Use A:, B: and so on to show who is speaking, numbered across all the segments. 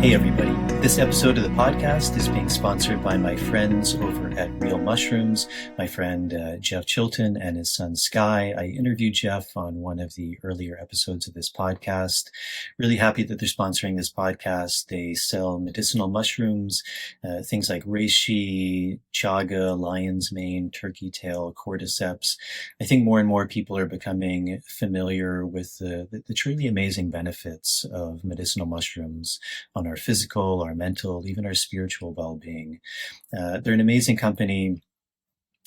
A: Hey everybody, this episode of the podcast is being sponsored by my friends over at Real Mushrooms, my friend Jeff Chilton and his son Sky. I interviewed Jeff on one of the earlier episodes of this podcast. Really happy that they're sponsoring this podcast. They sell medicinal mushrooms, things like reishi, chaga, lion's mane, turkey tail, cordyceps. I think more and more people are becoming familiar with the truly amazing benefits of medicinal mushrooms on our physical, our mental, even our spiritual well-being. They're an amazing company.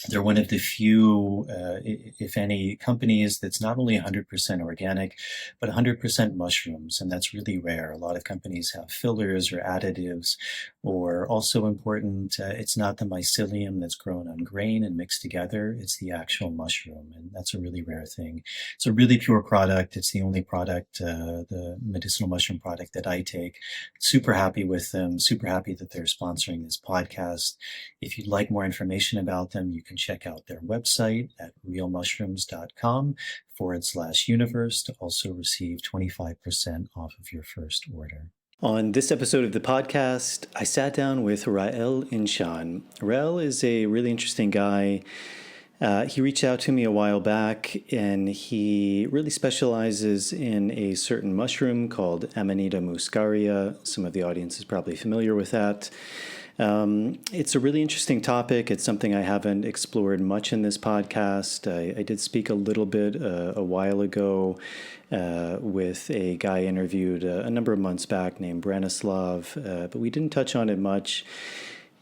A: They're one of the few, if any, companies that's not only 100% organic, but 100% mushrooms, and that's really rare. A lot of companies have fillers or additives, or also important, it's not the mycelium that's grown on grain and mixed together, it's the actual mushroom, and that's a really rare thing. It's a really pure product. It's the only product, the medicinal mushroom product that I take. Super happy with them, super happy that they're sponsoring this podcast. If you'd like more information about them, you can check out their website at realmushrooms.com/universe to also receive 25% off of your first order. On this episode of the podcast, I sat down with Rael Inshan. Rael is a really interesting guy. He reached out to me a while back, and he really specializes in a certain mushroom called Amanita Muscaria. Some of the audience is probably familiar with that. It's a really interesting topic. It's something I haven't explored much in this podcast. I did speak a little bit a while ago with a guy I interviewed a number of months back named Branislav, but we didn't touch on it much.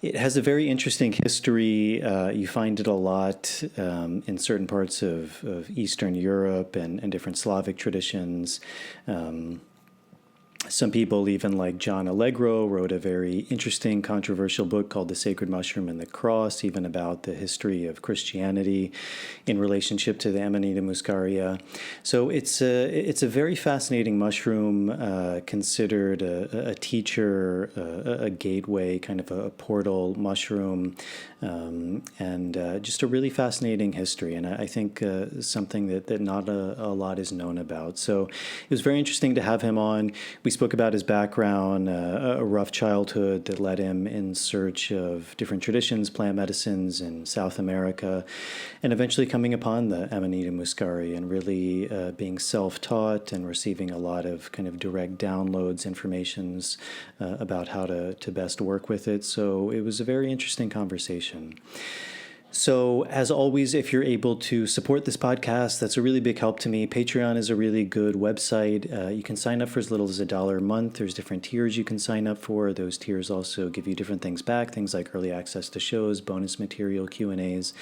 A: It has a very interesting history. You find it a lot in certain parts of Eastern Europe and different Slavic traditions. Some people, even like John Allegro, wrote a very interesting, controversial book called The Sacred Mushroom and the Cross, even about the history of Christianity in relationship to the Amanita Muscaria. So it's a very fascinating mushroom, considered a teacher, a gateway, kind of a portal mushroom, and just a really fascinating history, and I think something that not a lot is known about. So it was very interesting to have him on. We spoke about his background, a rough childhood that led him in search of different traditions, plant medicines in South America, and eventually coming upon the Amanita Muscaria and really being self-taught and receiving a lot of kind of direct downloads, informations about how to best work with it. So it was a very interesting conversation. So, as always, if you're able to support this podcast, that's a really big help to me. Patreon is a really good website. You can sign up for as little as $1 a month. There's different tiers you can sign up for. Those tiers also give you different things back, things like early access to shows, bonus material, Q&As.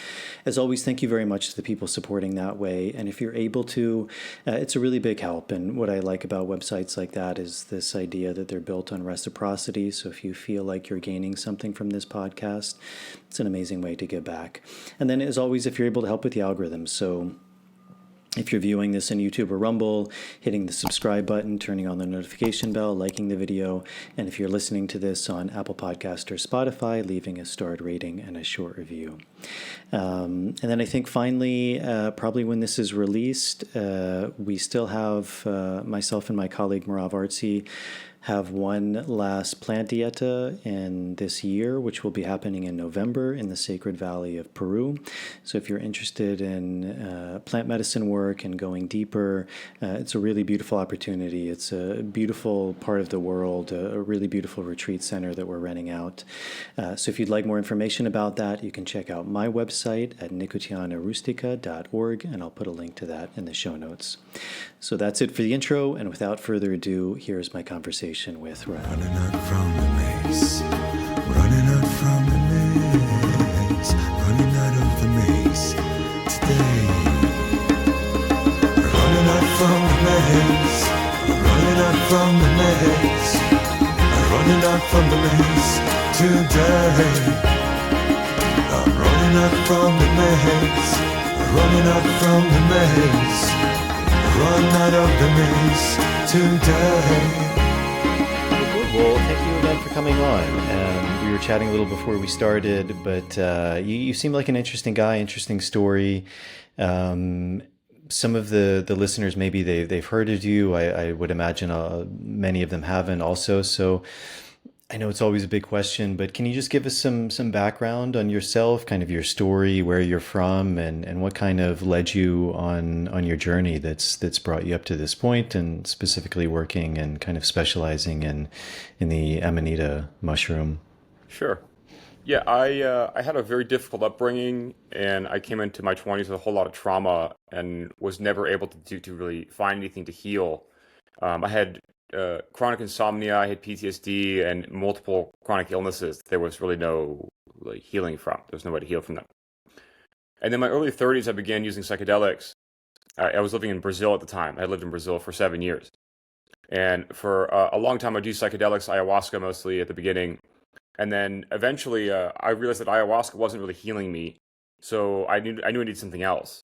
A: As always, thank you very much to the people supporting that way. And if you're able to, it's a really big help. And what I like about websites like that is this idea that they're built on reciprocity. So if you feel like you're gaining something from this podcast, it's an amazing way to give back. And then, as always, if you're able to help with the algorithms, so if you're viewing this on YouTube or Rumble, hitting the subscribe button, turning on the notification bell, liking the video, and if you're listening to this on Apple Podcast or Spotify, leaving a starred rating and a short review. And then I think finally, probably when this is released, we still have myself and my colleague Marav Artsy have one last plant dieta in this year, which will be happening in November in the Sacred Valley of Peru. So if you're interested in plant medicine work and going deeper, it's a really beautiful opportunity. It's a beautiful part of the world, a really beautiful retreat center that we're renting out. So if you'd like more information about that, you can check out my website at nicotianarustica.org, and I'll put a link to that in the show notes. So that's it for the intro, and without further ado, here's my conversation with Rael.
B: Running out from the maze, running out from the maze, running out of the maze today. Running out from the maze, running out from the maze, running out from the maze today. I'm running out from the maze, running out from the maze, run out of the maze today.
A: Well, thank you again for coming on. We were chatting a little before we started, but you seem like an interesting guy, interesting story. some of the listeners, maybe they've heard of you. I would imagine many of them haven't also. So I know it's always a big question, but can you just give us some background on yourself, kind of your story, where you're from, and what kind of led you on your journey that's brought you up to this point, and specifically working and kind of specializing in the Amanita mushroom?
C: Sure. Yeah, I had a very difficult upbringing, and I came into my 20s with a whole lot of trauma, and was never able to really find anything to heal. I had chronic insomnia, I had PTSD, and multiple chronic illnesses. There was really no like healing from. There was no way to heal from them. And then my early 30s, I began using psychedelics. I was living in Brazil at the time. I had lived in Brazil for 7 years, and for a long time, I'd use psychedelics, ayahuasca mostly at the beginning. And then eventually, I realized that ayahuasca wasn't really healing me, so I knew I needed something else.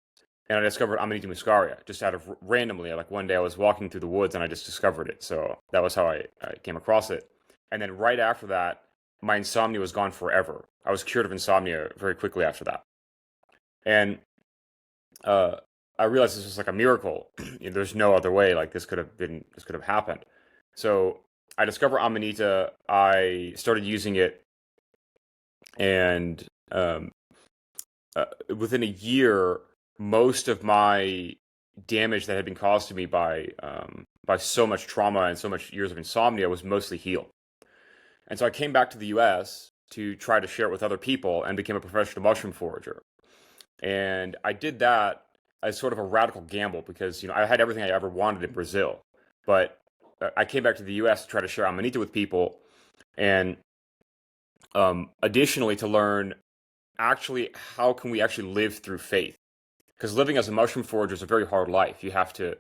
C: And I discovered Amanita Muscaria just out of randomly. Like one day, I was walking through the woods and I just discovered it. So that was how I came across it. And then right after that, my insomnia was gone forever. I was cured of insomnia very quickly after that. And uh, I realized this was like a miracle. There's no other way. Like this could have happened. So I discovered Amanita. I started using it, and within a year, most of my damage that had been caused to me by so much trauma and so much years of insomnia was mostly healed. And so I came back to the U.S. to try to share it with other people and became a professional mushroom forager. And I did that as sort of a radical gamble because I had everything I ever wanted in Brazil, but I came back to the U.S. to try to share Amanita with people, and additionally to learn actually how can we actually live through faith, because living as a mushroom forager is a very hard life. You have to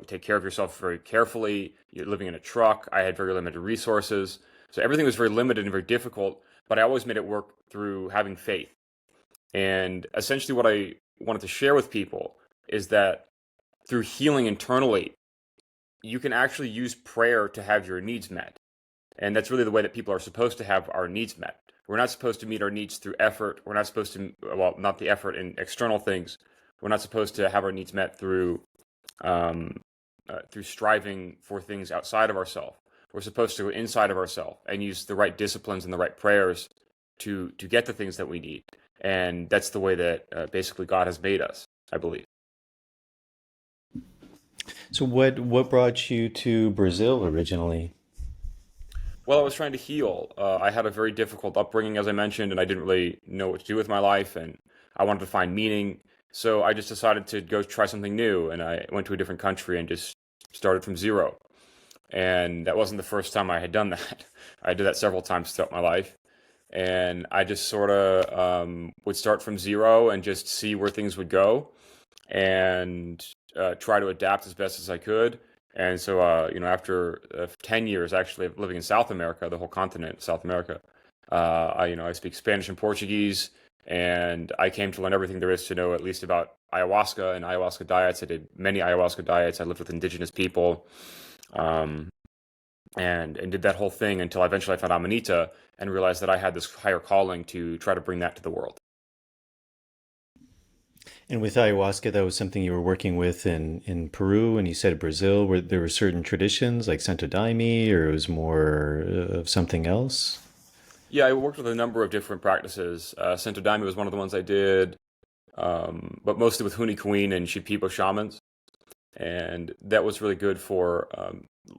C: take care of yourself very carefully. You're living in a truck. I had very limited resources, so everything was very limited and very difficult, but I always made it work through having faith. And essentially what I wanted to share with people is that through healing internally, you can actually use prayer to have your needs met. And that's really the way that people are supposed to have our needs met. We're not supposed to meet our needs through effort. We're not supposed to, well, not the effort in external things. We're not supposed to have our needs met through striving for things outside of ourselves. We're supposed to go inside of ourselves and use the right disciplines and the right prayers to get the things that we need. And that's the way that basically God has made us, I believe.
A: So what brought you to Brazil originally?
C: Well, I was trying to heal. I had a very difficult upbringing, as I mentioned, and I didn't really know what to do with my life, and I wanted to find meaning. So I just decided to go try something new, and I went to a different country and just started from zero. And that wasn't the first time I had done that. I did that several times throughout my life. And I just sort of would start from zero and just see where things would go, and try to adapt as best as I could. And so, after 10 years actually of living in South America, the whole continent, South America, I speak Spanish and Portuguese, and I came to learn everything there is to know, at least about ayahuasca and ayahuasca diets. I did many ayahuasca diets. I lived with indigenous people, um, and did that whole thing until eventually I found Amanita and realized that I had this higher calling to try to bring that to the world.
A: And with ayahuasca, that was something you were working with in Peru, and you said Brazil, where there were certain traditions like Santo Daime, or it was more of something else?
C: Yeah, I worked with a number of different practices. Santo Daime was one of the ones I did, but mostly with Huni Queen and Shipibo shamans. And that was really good for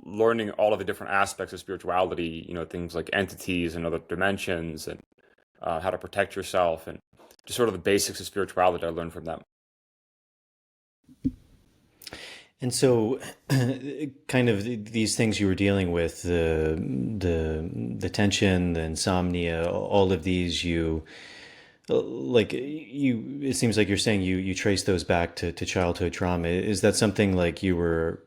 C: learning all of the different aspects of spirituality, things like entities and other dimensions, and how to protect yourself, and just sort of the basics of spirituality I learned from them.
A: And so, kind of these things you were dealing with, the tension, the insomnia, all of these, it seems like you're saying you trace those back to childhood trauma. Is that something like you were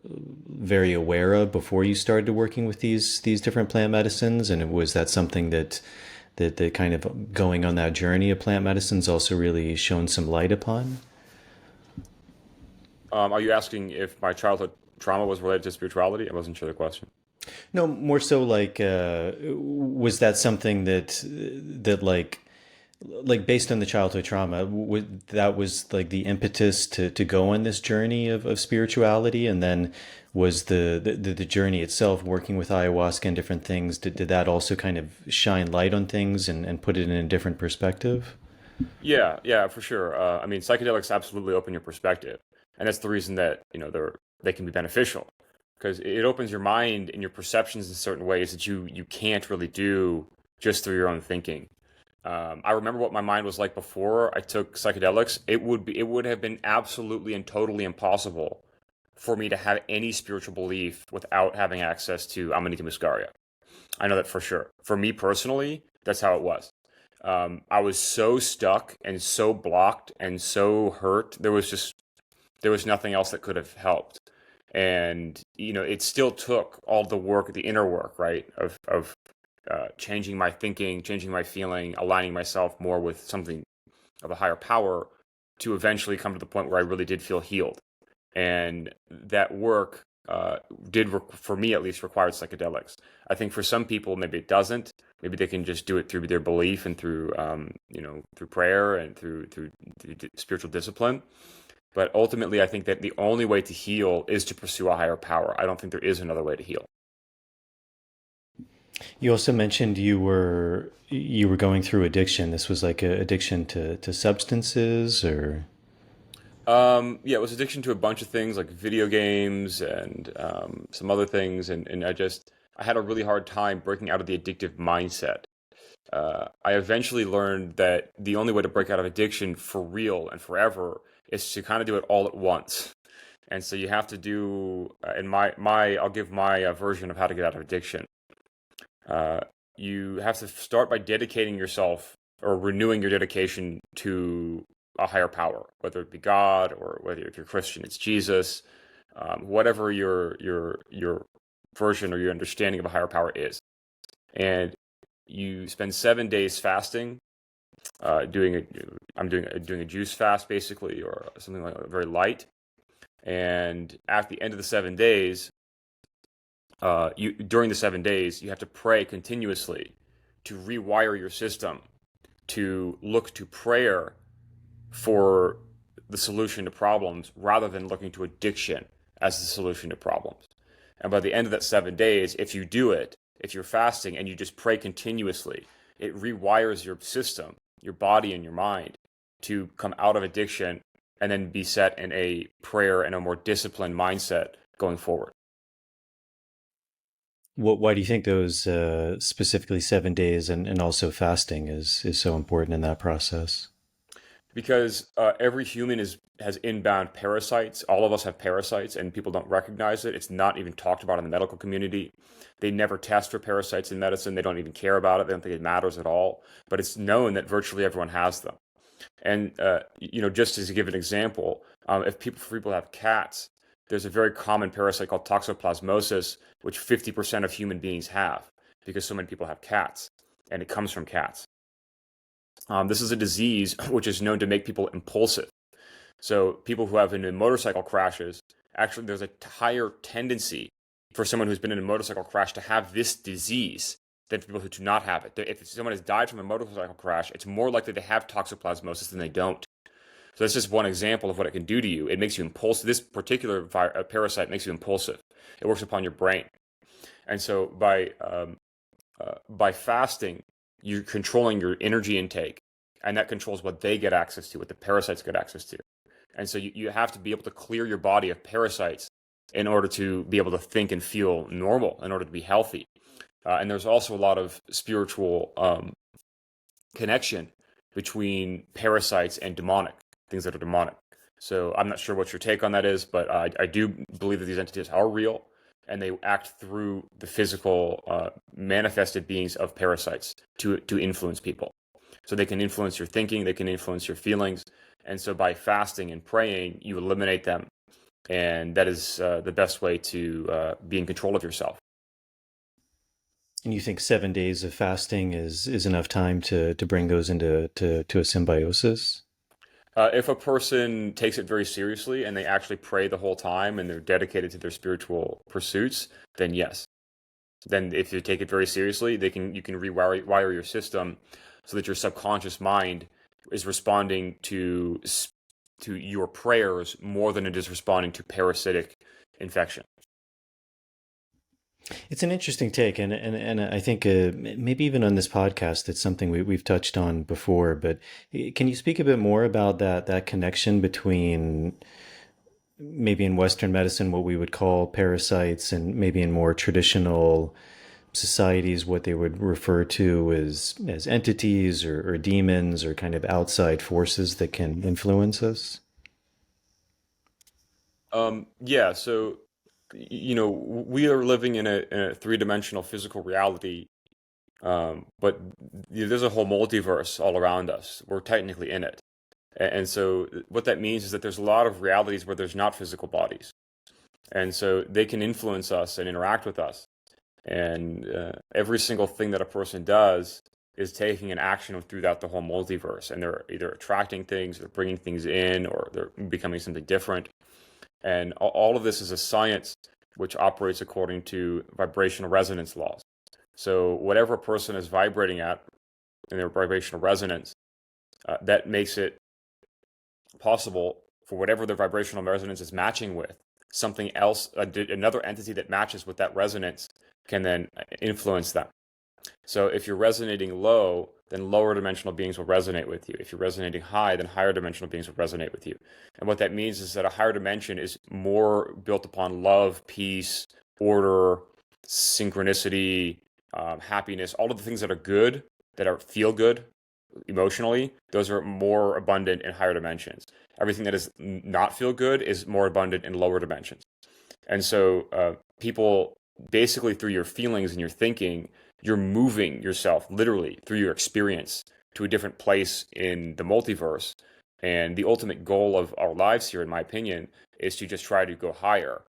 A: very aware of before you started working with these different plant medicines? And was that something that kind of going on that journey of plant medicines also really shone some light upon?
C: Are you asking if my childhood trauma was related to spirituality? I wasn't sure the question.
A: No, more so like, was that something that like Like based on the childhood trauma, that was like the impetus to go on this journey of spirituality, and then was the journey itself, working with ayahuasca and different things, did that also kind of shine light on things and put it in a different perspective?
C: Yeah, yeah, for sure. I mean, psychedelics absolutely open your perspective, and that's the reason that they can be beneficial because it opens your mind and your perceptions in certain ways that you can't really do just through your own thinking. I remember what my mind was like before I took psychedelics. It would have been absolutely and totally impossible for me to have any spiritual belief without having access to Amanita Muscaria. I know that for sure. For me personally, that's how it was. I was so stuck and so blocked and so hurt. There was nothing else that could have helped. And it still took all the work, the inner work, right, of changing my thinking, changing my feeling, aligning myself more with something of a higher power to eventually come to the point where I really did feel healed. And that work for me at least, required psychedelics. I think for some people, maybe it doesn't. Maybe they can just do it through their belief and through, through prayer and through spiritual discipline. But ultimately, I think that the only way to heal is to pursue a higher power. I don't think there is another way to heal.
A: You also mentioned you were going through addiction. This was like a addiction to substances, or
C: Yeah, it was addiction to a bunch of things like video games and some other things, and I had a really hard time breaking out of the addictive mindset. I eventually learned that the only way to break out of addiction for real and forever is to kind of do it all at once. And so you have to do, in I'll give my version of how to get out of addiction. Uh, you have to start by dedicating yourself or renewing your dedication to a higher power, whether it be God or whether if you're Christian, it's Jesus, whatever your version or your understanding of a higher power is. And you spend 7 days fasting, doing a juice fast basically, or something like that, very light. And at the end of the 7 days, during the 7 days, you have to pray continuously to rewire your system to look to prayer for the solution to problems rather than looking to addiction as the solution to problems. And by the end of that 7 days, if you do it, if you're fasting and you just pray continuously, it rewires your system, your body and your mind to come out of addiction and then be set in a prayer and a more disciplined mindset going forward.
A: why do you think those specifically 7 days and also fasting is so important in that process?
C: Because every human has inbound parasites. All of us have parasites, and people don't recognize it. It's not even talked about in the medical community. They never test for parasites in medicine. They don't even care about it. They don't think it matters at all. But it's known that virtually everyone has them. And just to give an example, if people have cats, there's a very common parasite called toxoplasmosis, which 50% of human beings have, because so many people have cats, and it comes from cats. This is a disease which is known to make people impulsive. So people who have been in motorcycle crashes, actually there's a higher tendency for someone who's been in a motorcycle crash to have this disease than people who do not have it. If someone has died from a motorcycle crash, it's more likely to have toxoplasmosis than they don't. So that's just one example of what it can do to you. It makes you impulsive. This particular parasite makes you impulsive. It works upon your brain. And so by fasting, you're controlling your energy intake, and that controls what they get access to, what the parasites get access to. And so you have to be able to clear your body of parasites in order to be able to think and feel normal, in order to be healthy. And there's also a lot of spiritual connection between parasites and demonic, things that are demonic. So I'm not sure what your take on that is, but I do believe that these entities are real, and they act through the physical manifested beings of parasites to influence people. So they can influence your thinking, they can influence your feelings, and so by fasting and praying, you eliminate them, and that is the best way to be in control of yourself.
A: And you think 7 days of fasting is enough time to bring those into to a symbiosis?
C: If a person takes it very seriously and they actually pray the whole time and they're dedicated to their spiritual pursuits, then yes. Then if you take it very seriously, you can rewire your system. so that your subconscious mind is responding to your prayers more than it is responding to parasitic infection.
A: It's an interesting take, and I think maybe even on this podcast, it's something we've touched on before. But can you speak a bit more about that connection between maybe in Western medicine what we would call parasites, and maybe in more traditional societies what they would refer to as entities or demons or kind of outside forces that can influence us?
C: Yeah, so we are living in a three-dimensional physical reality, but there's a whole multiverse all around us. We're technically in it. And so what that means is that there's a lot of realities where there's not physical bodies. And so they can influence us and interact with us. And every single thing that a person does is taking an action throughout the whole multiverse. And they're either attracting things, they're bringing things in, or they're becoming something different. And all of this is a science which operates according to vibrational resonance laws. So whatever a person is vibrating at in their vibrational resonance, that makes it possible for whatever their vibrational resonance is matching with, something else, another entity that matches with that resonance can then influence them. So if you're resonating low, then lower dimensional beings will resonate with you. If you're resonating high, then higher dimensional beings will resonate with you. And what that means is that a higher dimension is more built upon love, peace, order, synchronicity, happiness, all of the things that are good, that are feel good emotionally, those are more abundant in higher dimensions. Everything that is not feel good is more abundant in lower dimensions. And so people basically through your feelings and your thinking, you're moving yourself literally through your experience to a different place in the multiverse. And the ultimate goal of our lives here, in my opinion, is to just try to go higher.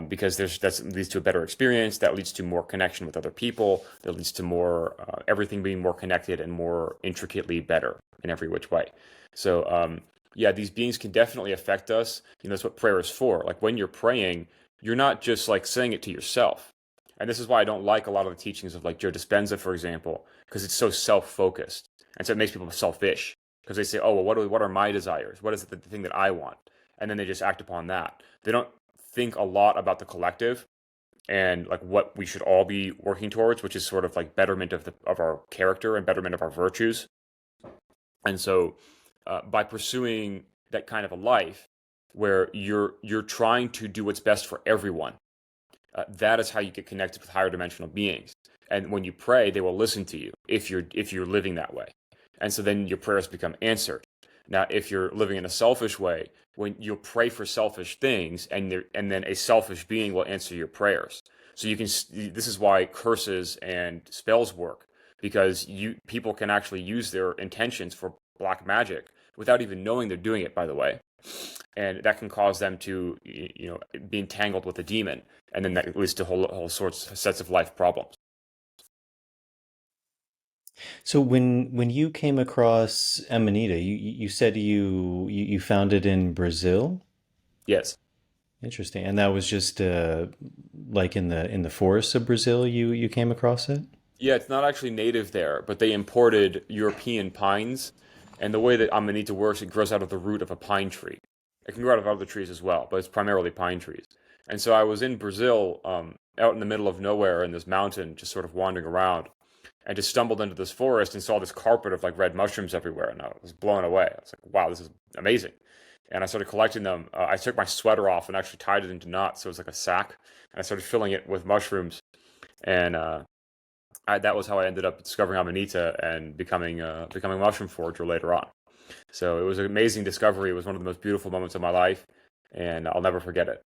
C: Because that leads to a better experience, that leads to more connection with other people, that leads to more everything being more connected and more intricately better in every which way. So yeah, these beings can definitely affect us. That's what prayer is for. Like when you're praying, you're not just like saying it to yourself. And this is why I don't like a lot of the teachings of like Joe Dispenza, for example, because it's so self-focused. And so it makes people selfish because they say, oh, well, what are my desires? What is the thing that I want? And then they just act upon that. They don't think a lot about the collective and like what we should all be working towards, which is sort of like betterment of our character and betterment of our virtues. And so by pursuing that kind of a life where you're trying to do what's best for everyone, that is how you get connected with higher dimensional beings. And when you pray, they will listen to you if you're living that way. And so then your prayers become answered. Now, if you're living in a selfish way, when you'll pray for selfish things, and then a selfish being will answer your prayers. So this is why curses and spells work, because people can actually use their intentions for black magic without even knowing they're doing it, by the way. And that can cause them to, be entangled with a demon, and then that leads to whole sets of life problems.
A: So when you came across Amanita, you said you found it in Brazil?
C: Yes.
A: Interesting. And that was just like in the forests of Brazil you came across it?
C: Yeah, it's not actually native there, but they imported European pines. And the way that Amanita works, it grows out of the root of a pine tree. It can grow out of other trees as well, but it's primarily pine trees. And so I was in Brazil, out in the middle of nowhere in this mountain, just sort of wandering around, and just stumbled into this forest and saw this carpet of like red mushrooms everywhere, and I was blown away. I was like, wow, this is amazing. And I started collecting them. I took my sweater off and actually tied it into knots, so it was like a sack, and I started filling it with mushrooms. And that was how I ended up discovering Amanita and becoming a mushroom forager later on. So it was an amazing discovery. It was one of the most beautiful moments of my life, and I'll never forget it.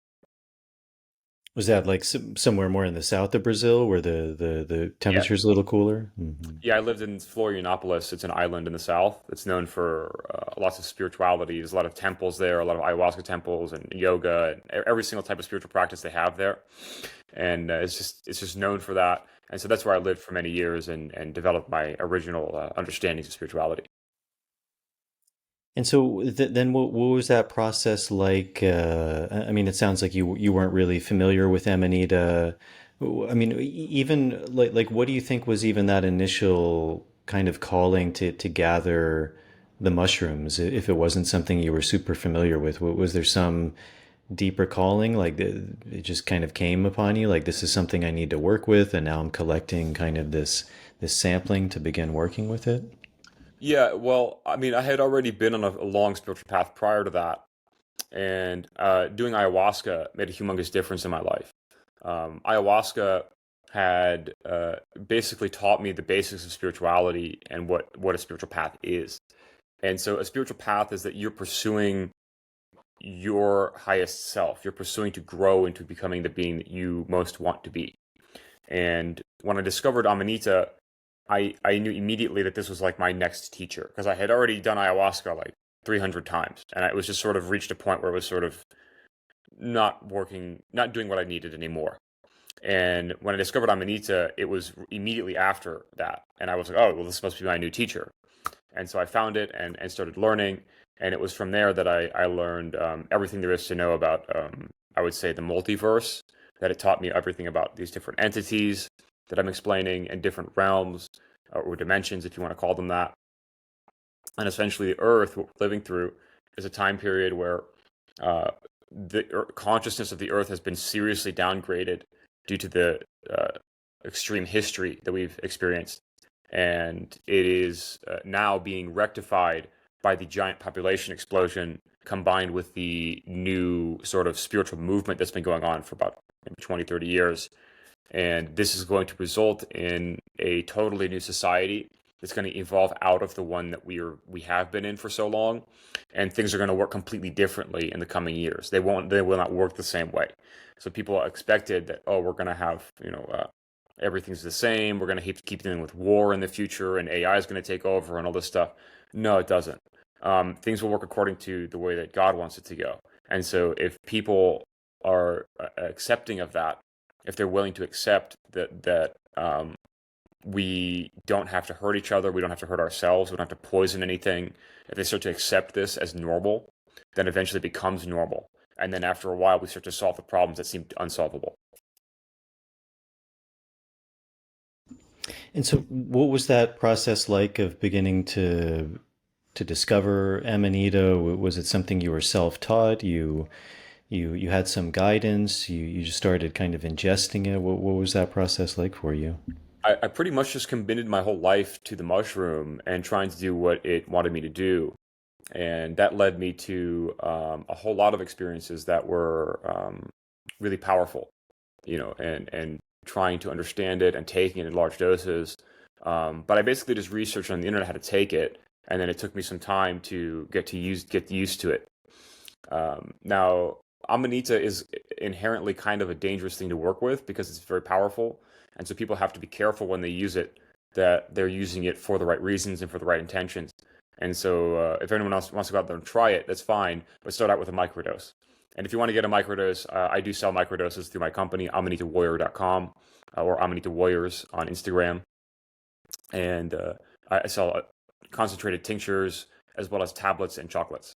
A: Was that like somewhere more in the south of Brazil where the
C: Yeah.
A: temperature's a little cooler? Hmm.
C: Yeah, I lived in Florianopolis. It's an island in the south. It's known for lots of spirituality. There's a lot of temples there, a lot of ayahuasca temples and yoga, and every single type of spiritual practice they have there. And it's just known for that. And so that's where I lived for many years and developed my original understandings of spirituality.
A: And so then what was that process like? I mean, it sounds like you weren't really familiar with Amanita. I mean, even like what do you think was even that initial kind of calling to gather the mushrooms if it wasn't something you were super familiar with? Was there some deeper calling, like it just kind of came upon you, like this is something I need to work with, and now I'm collecting kind of this sampling to begin working with it?
C: Yeah, well, I mean, I had already been on a long spiritual path prior to that, and doing ayahuasca made a humongous difference in my life. Ayahuasca had basically taught me the basics of spirituality and what a spiritual path is. And so, a spiritual path is that you're pursuing your highest self. You're pursuing to grow into becoming the being that you most want to be. And when I discovered Amanita, I knew immediately that this was like my next teacher because I had already done ayahuasca like 300 times. And it was just sort of reached a point where it was sort of not working, not doing what I needed anymore. And when I discovered Amanita, it was immediately after that. And I was like, oh, well, this must be my new teacher. And so I found it and started learning. And it was from there that I learned everything there is to know about, I would say, the multiverse, that it taught me everything about these different entities that I'm explaining and different realms or dimensions, if you want to call them that. And essentially, the Earth, what we're living through, is a time period where the consciousness of the Earth has been seriously downgraded due to the extreme history that we've experienced. And it is now being rectified by the giant population explosion combined with the new sort of spiritual movement that's been going on for about maybe 20, 30 years. And this is going to result in a totally new society that's going to evolve out of the one that we have been in for so long. And things are going to work completely differently in the coming years. They will not work the same way. So people expected that, oh, we're going to have, everything's the same. We're going to keep dealing with war in the future, and AI is going to take over and all this stuff. No, it doesn't. Things will work according to the way that God wants it to go. And so if people are accepting of that, if they're willing to accept that we don't have to hurt each other, we don't have to hurt ourselves, we don't have to poison anything, if they start to accept this as normal, then eventually it becomes normal. And then after a while, we start to solve the problems that seemed unsolvable.
A: And so what was that process like of beginning to discover Amanita? Was it something you were self-taught? You had some guidance. You just started kind of ingesting it. What was that process like for you?
C: I pretty much just committed my whole life to the mushroom and trying to do what it wanted me to do. And that led me to a whole lot of experiences that were really powerful, and trying to understand it and taking it in large doses. But I basically just researched on the internet how to take it, and then it took me some time to get used to it. Now, Amanita is inherently kind of a dangerous thing to work with because it's very powerful, and so people have to be careful when they use it that they're using it for the right reasons and for the right intentions. And so, if anyone else wants to go out there and try it, that's fine, but start out with a microdose. And if you want to get a microdose, I do sell microdoses through my company, AmanitaWarrior.com, or Amanita Warriors on Instagram. And I sell concentrated tinctures as well as tablets and chocolates.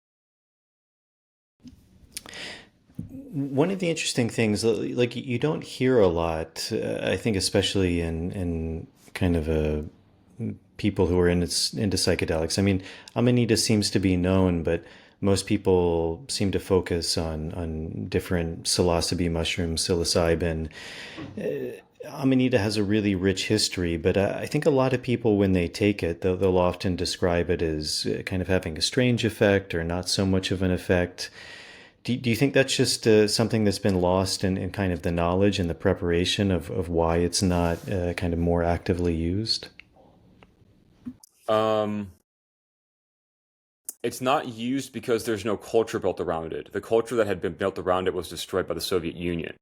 A: One of the interesting things, like you don't hear a lot, I think, especially in kind of a people who are into psychedelics. I mean, Amanita seems to be known, but most people seem to focus on different psilocybe mushrooms, psilocybin. Amanita has a really rich history, but I think a lot of people, when they take it, they'll often describe it as kind of having a strange effect or not so much of an effect. Do you think that's just something that's been lost in kind of the knowledge and the preparation of why it's not kind of more actively used?
C: Um, it's not used because there's no culture built around it. The culture that had been built around it was destroyed by the Soviet Union.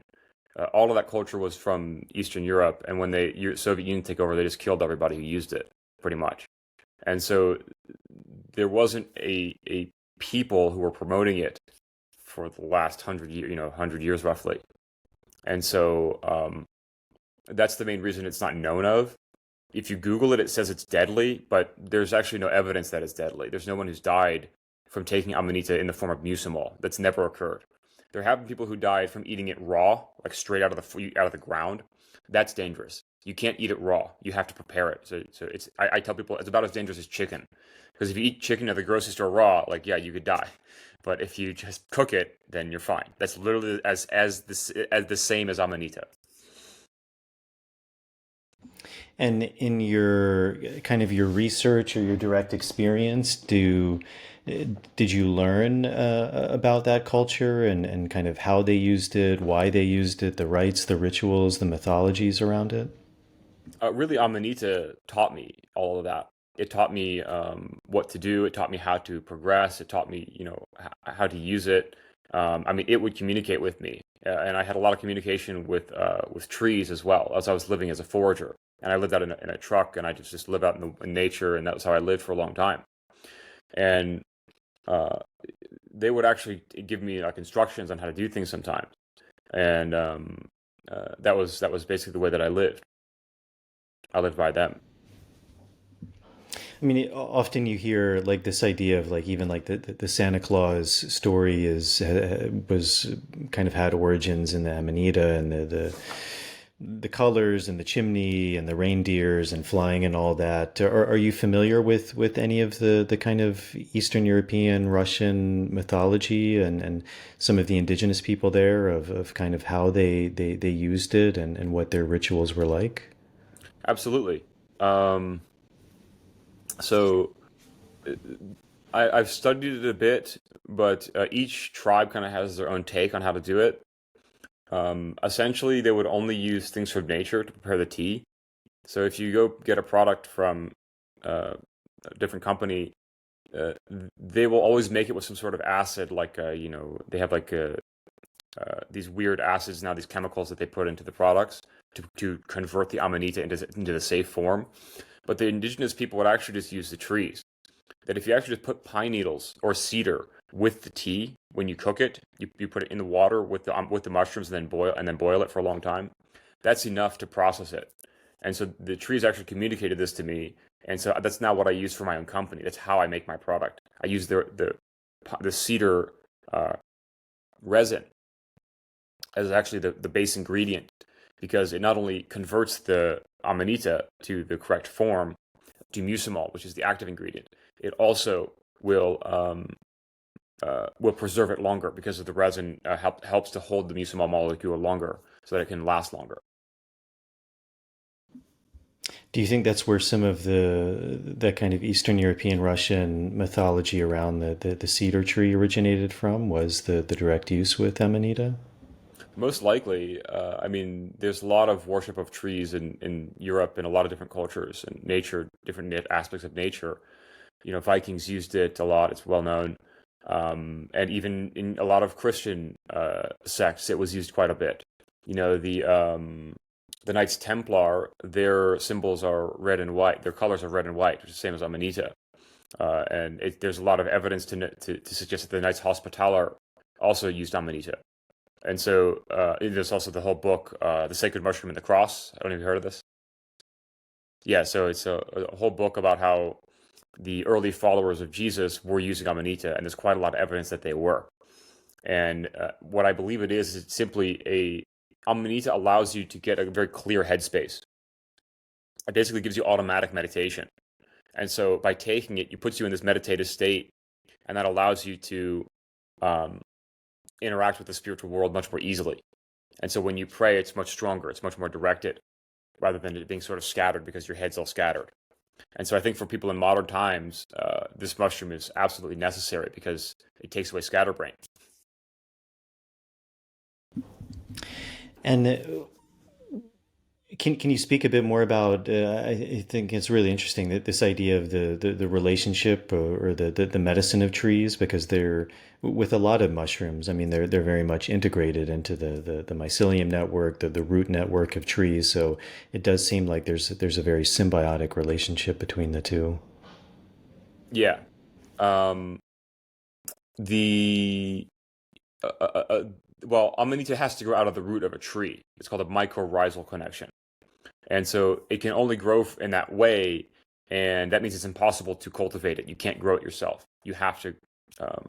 C: All of that culture was from Eastern Europe, and when the Soviet Union took over, they just killed everybody who used it, pretty much. And so there wasn't a people who were promoting it for the last 100 years, 100 years roughly. And so that's the main reason it's not known of. If you Google it, it says it's deadly, but there's actually no evidence that it's deadly. There's no one who's died from taking Amanita in the form of mucimol. That's never occurred. There have been people who died from eating it raw, like straight out of the ground. That's dangerous. You can't eat it raw. You have to prepare it. So I tell people it's about as dangerous as chicken, because if you eat chicken at the grocery store raw, like yeah, you could die. But if you just cook it, then you're fine. That's literally as the same as Amanita.
A: And in your kind of your research or your direct experience, did you learn about that culture and kind of how they used it, why they used it, the rites, the rituals, the mythologies around it?
C: Really, Amanita taught me all of that. It taught me what to do. It taught me how to progress. It taught me, how to use it. I mean, it would communicate with me, and I had a lot of communication with trees as well as I was living as a forager. And I lived out in a truck, and I just lived out in nature, and that was how I lived for a long time. And uh, they would actually give me like instructions on how to do things sometimes, and that was basically the way that I lived. I lived by them.
A: I mean, often you hear like this idea of like even like the Santa Claus story is was kind of had origins in the Amanita and the colors and the chimney and the reindeers and flying and all that. Are you familiar with any of the kind of Eastern European, Russian mythology and some of the indigenous people there of kind of how they used it and what their rituals were like?
C: Absolutely. Um, so I've studied it a bit, but each tribe kind of has their own take on how to do it. Essentially, they would only use things from nature to prepare the tea. So if you go get a product from a different company, uh, they will always make it with some sort of acid, like they have like these weird acids now, these chemicals that they put into the products to convert the amanita into the safe form. But the indigenous people would actually just use the trees. That if you actually just put pine needles or cedar with the tea when you cook it, you put it in the water with the mushrooms and then boil it for a long time. That's enough to process it. And so the trees actually communicated this to me, and so that's now what I use for my own company. That's how I make my product. I use the cedar uh, resin as actually the base ingredient, because it not only converts the amanita to the correct form, to mucimol, which is the active ingredient, it also will preserve it longer because of the resin helps to hold the mucimol molecule longer so that it can last longer.
A: Do you think that's where some of the that kind of Eastern European Russian mythology around the cedar tree originated from? Was the direct use with Amanita?
C: Most likely, I mean, there's a lot of worship of trees in Europe and a lot of different cultures and nature, different aspects of nature. Vikings used it a lot. It's well known. And even in a lot of Christian sects, it was used quite a bit. The Knights Templar, their symbols are red and white. Their colors are red and white, which is the same as Amanita. There's a lot of evidence to suggest that the Knights Hospitaller also used Amanita. And so there's also the whole book, The Sacred Mushroom and the Cross. I don't know if you heard of this. Yeah, so it's a whole book about how the early followers of Jesus were using Amanita, and there's quite a lot of evidence that they were. And what I believe it is it's simply Amanita allows you to get a very clear headspace. It basically gives you automatic meditation. And so by taking it, it puts you in this meditative state, and that allows you to um, interact with the spiritual world much more easily. And so when you pray, it's much stronger, it's much more directed, rather than it being sort of scattered because your head's all scattered. And so I think for people in modern times, this mushroom is absolutely necessary because it takes away scatterbrain.
A: And can you speak a bit more about? I think it's really interesting that this idea of the relationship or the medicine of trees, because they're with a lot of mushrooms. I mean, they're very much integrated into the mycelium network, the root network of trees. So it does seem like there's a very symbiotic relationship between the two.
C: Yeah. Um, the uh, uh, uh, well, Amanita has to grow out of the root of a tree. It's called a mycorrhizal connection. And so it can only grow in that way, and that means it's impossible to cultivate it. You can't grow it yourself. Um,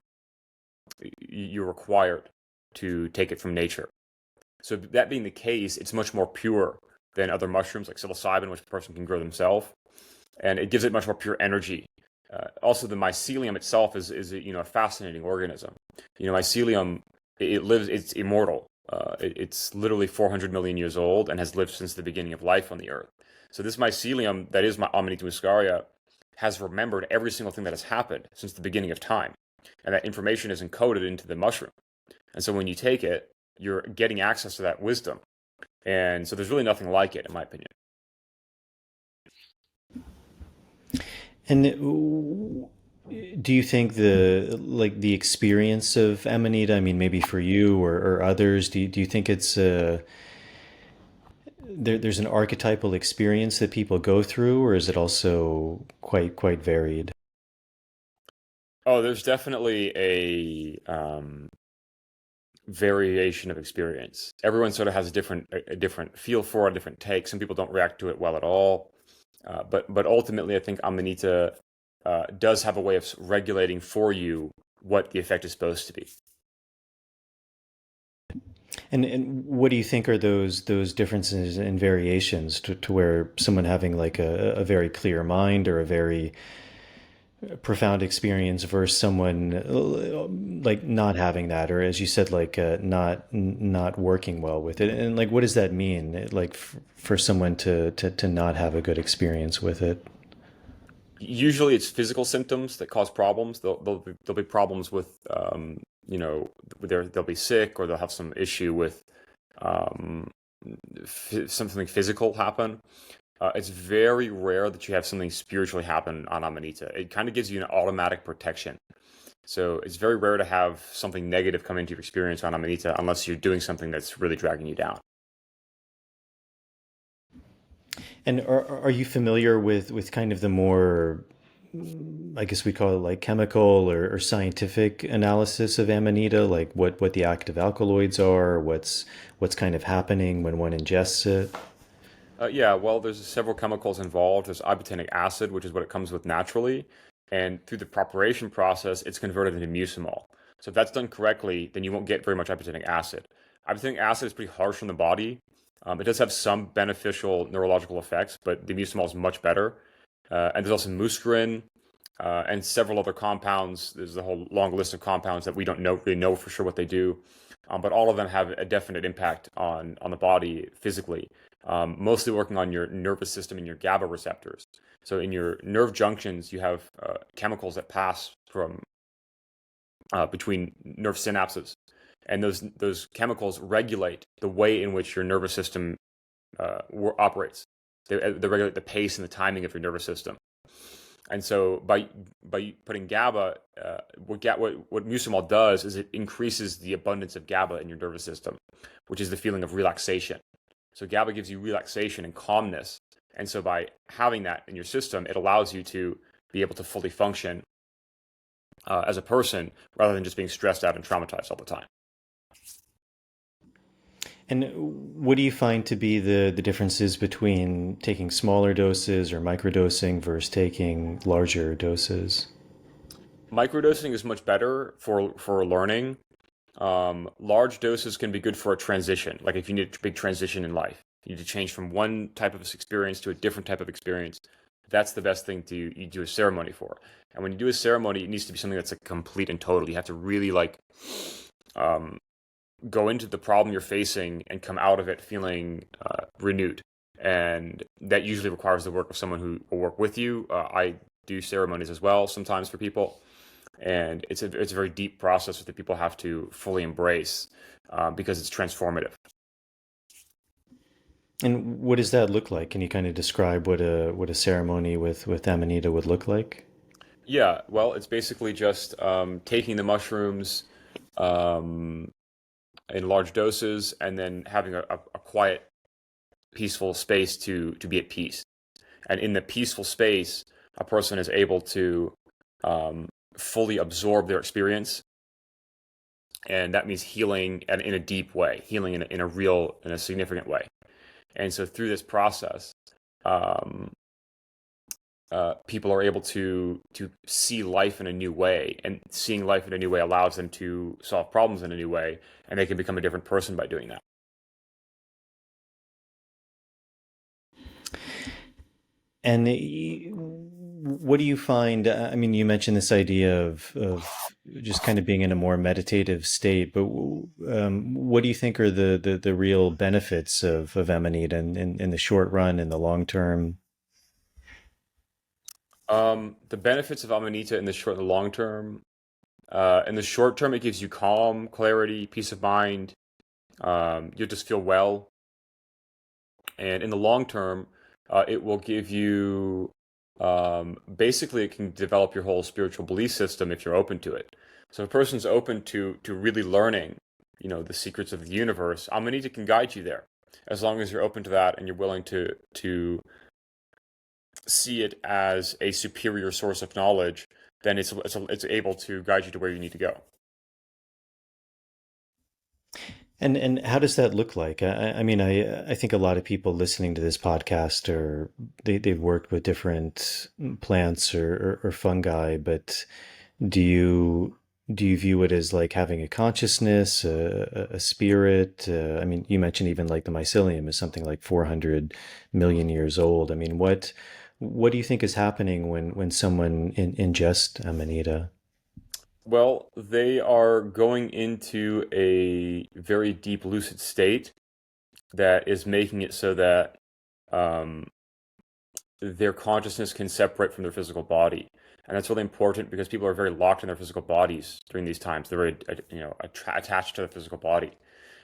C: you're required to take it from nature. So that being the case, it's much more pure than other mushrooms like psilocybin, which a person can grow themselves, and it gives it much more pure energy. Also, the mycelium itself is a fascinating organism. Mycelium, it lives, it's immortal. It's literally 400 million years old and has lived since the beginning of life on the earth. So this mycelium, that is my Amanita Muscaria, has remembered every single thing that has happened since the beginning of time. And that information is encoded into the mushroom. And so when you take it, you're getting access to that wisdom. And so there's really nothing like it, in my opinion.
A: And do you think the experience of Amanita, I mean, maybe for you or others, do you think it's there's an archetypal experience that people go through, or is it also quite varied?
C: Oh, there's definitely a variation of experience. Everyone sort of has a different feel for it, a different take. Some people don't react to it well at all. But ultimately, I think Amanita does have a way of regulating for you what the effect is supposed to be.
A: And what do you think are those differences and variations to where someone having like a very clear mind or a very profound experience versus someone like not having that, or as you said, like not working well with it, and like what does that mean, like for someone to not have a good experience with it?
C: Usually, it's physical symptoms that cause problems. There'll be problems with, they'll be sick or they'll have some issue with um, something physical happen. It's very rare that you have something spiritually happen on Amanita. It kind of gives you an automatic protection. So it's very rare to have something negative come into your experience on Amanita unless you're doing something that's really dragging you down.
A: And are you familiar with kind of the more, I guess we call it like chemical or scientific analysis of Amanita, like what the active alkaloids are, what's kind of happening when one ingests it?
C: Yeah, well, there's several chemicals involved. There's ibotenic acid, which is what it comes with naturally. And through the preparation process, it's converted into mucimol. So if that's done correctly, then you won't get very much ibotenic acid. Ibotenic acid is pretty harsh on the body. It does have some beneficial neurological effects, but the mucimol is much better. And there's also muscarine and several other compounds. There's a whole long list of compounds that we don't really know for sure what they do, but all of them have a definite impact on the body physically, mostly working on your nervous system and your GABA receptors. So in your nerve junctions, you have chemicals that pass from between nerve synapses, and those chemicals regulate the way in which your nervous system operates. They regulate the pace and the timing of your nervous system. And so by putting GABA, what mucimol does is it increases the abundance of GABA in your nervous system, which is the feeling of relaxation. So GABA gives you relaxation and calmness. And so by having that in your system, it allows you to be able to fully function as a person rather than just being stressed out and traumatized all the time.
A: And what do you find to be the differences between taking smaller doses or microdosing versus taking larger doses?
C: Microdosing is much better for learning. Large doses can be good for a transition, like if you need a big transition in life, you need to change from one type of experience to a different type of experience. That's the best thing you do a ceremony for. And when you do a ceremony, it needs to be something that's a complete and total. You have to really um, go into the problem you're facing and come out of it feeling renewed. And that usually requires the work of someone who will work with you. I do ceremonies as well sometimes for people, and it's a very deep process that people have to fully embrace because it's transformative.
A: And what does that look like? Can you kind of describe what a ceremony with Amanita would look like?
C: Yeah, well, it's basically just taking the mushrooms um, in large doses and then having a quiet, peaceful space to be at peace. And in the peaceful space, a person is able to um, fully absorb their experience. And that means healing in a deep way, healing in a significant way. And so through this process, um, people are able to see life in a new way, and seeing life in a new way allows them to solve problems in a new way, and they can become a different person by doing that.
A: And what do you find? I mean, you mentioned this idea of just kind of being in a more meditative state, but what do you think are the real benefits of Amanita in the short run, in the long term?
C: The benefits of Amanita in the short and the long term. In the short term, it gives you calm, clarity, peace of mind. You'll just feel well. And in the long term, it will give you basically it can develop your whole spiritual belief system if you're open to it. So if a person's open to really learning, the secrets of the universe, Amanita can guide you there, as long as you're open to that and you're willing to see it as a superior source of knowledge. Then it's able to guide you to where you need to go.
A: And how does that look like? I mean, I think a lot of people listening to this podcast they've worked with different plants or fungi, but do you do you view it as like having a consciousness, a spirit? I mean, you mentioned even like the mycelium is something like 400 million years old. I mean, what do you think is happening when someone ingests amanita?
C: Well, they are going into a very deep lucid state that is making it so that um, their consciousness can separate from their physical body. And that's really important because people are very locked in their physical bodies during these times. They're very, attached to the physical body.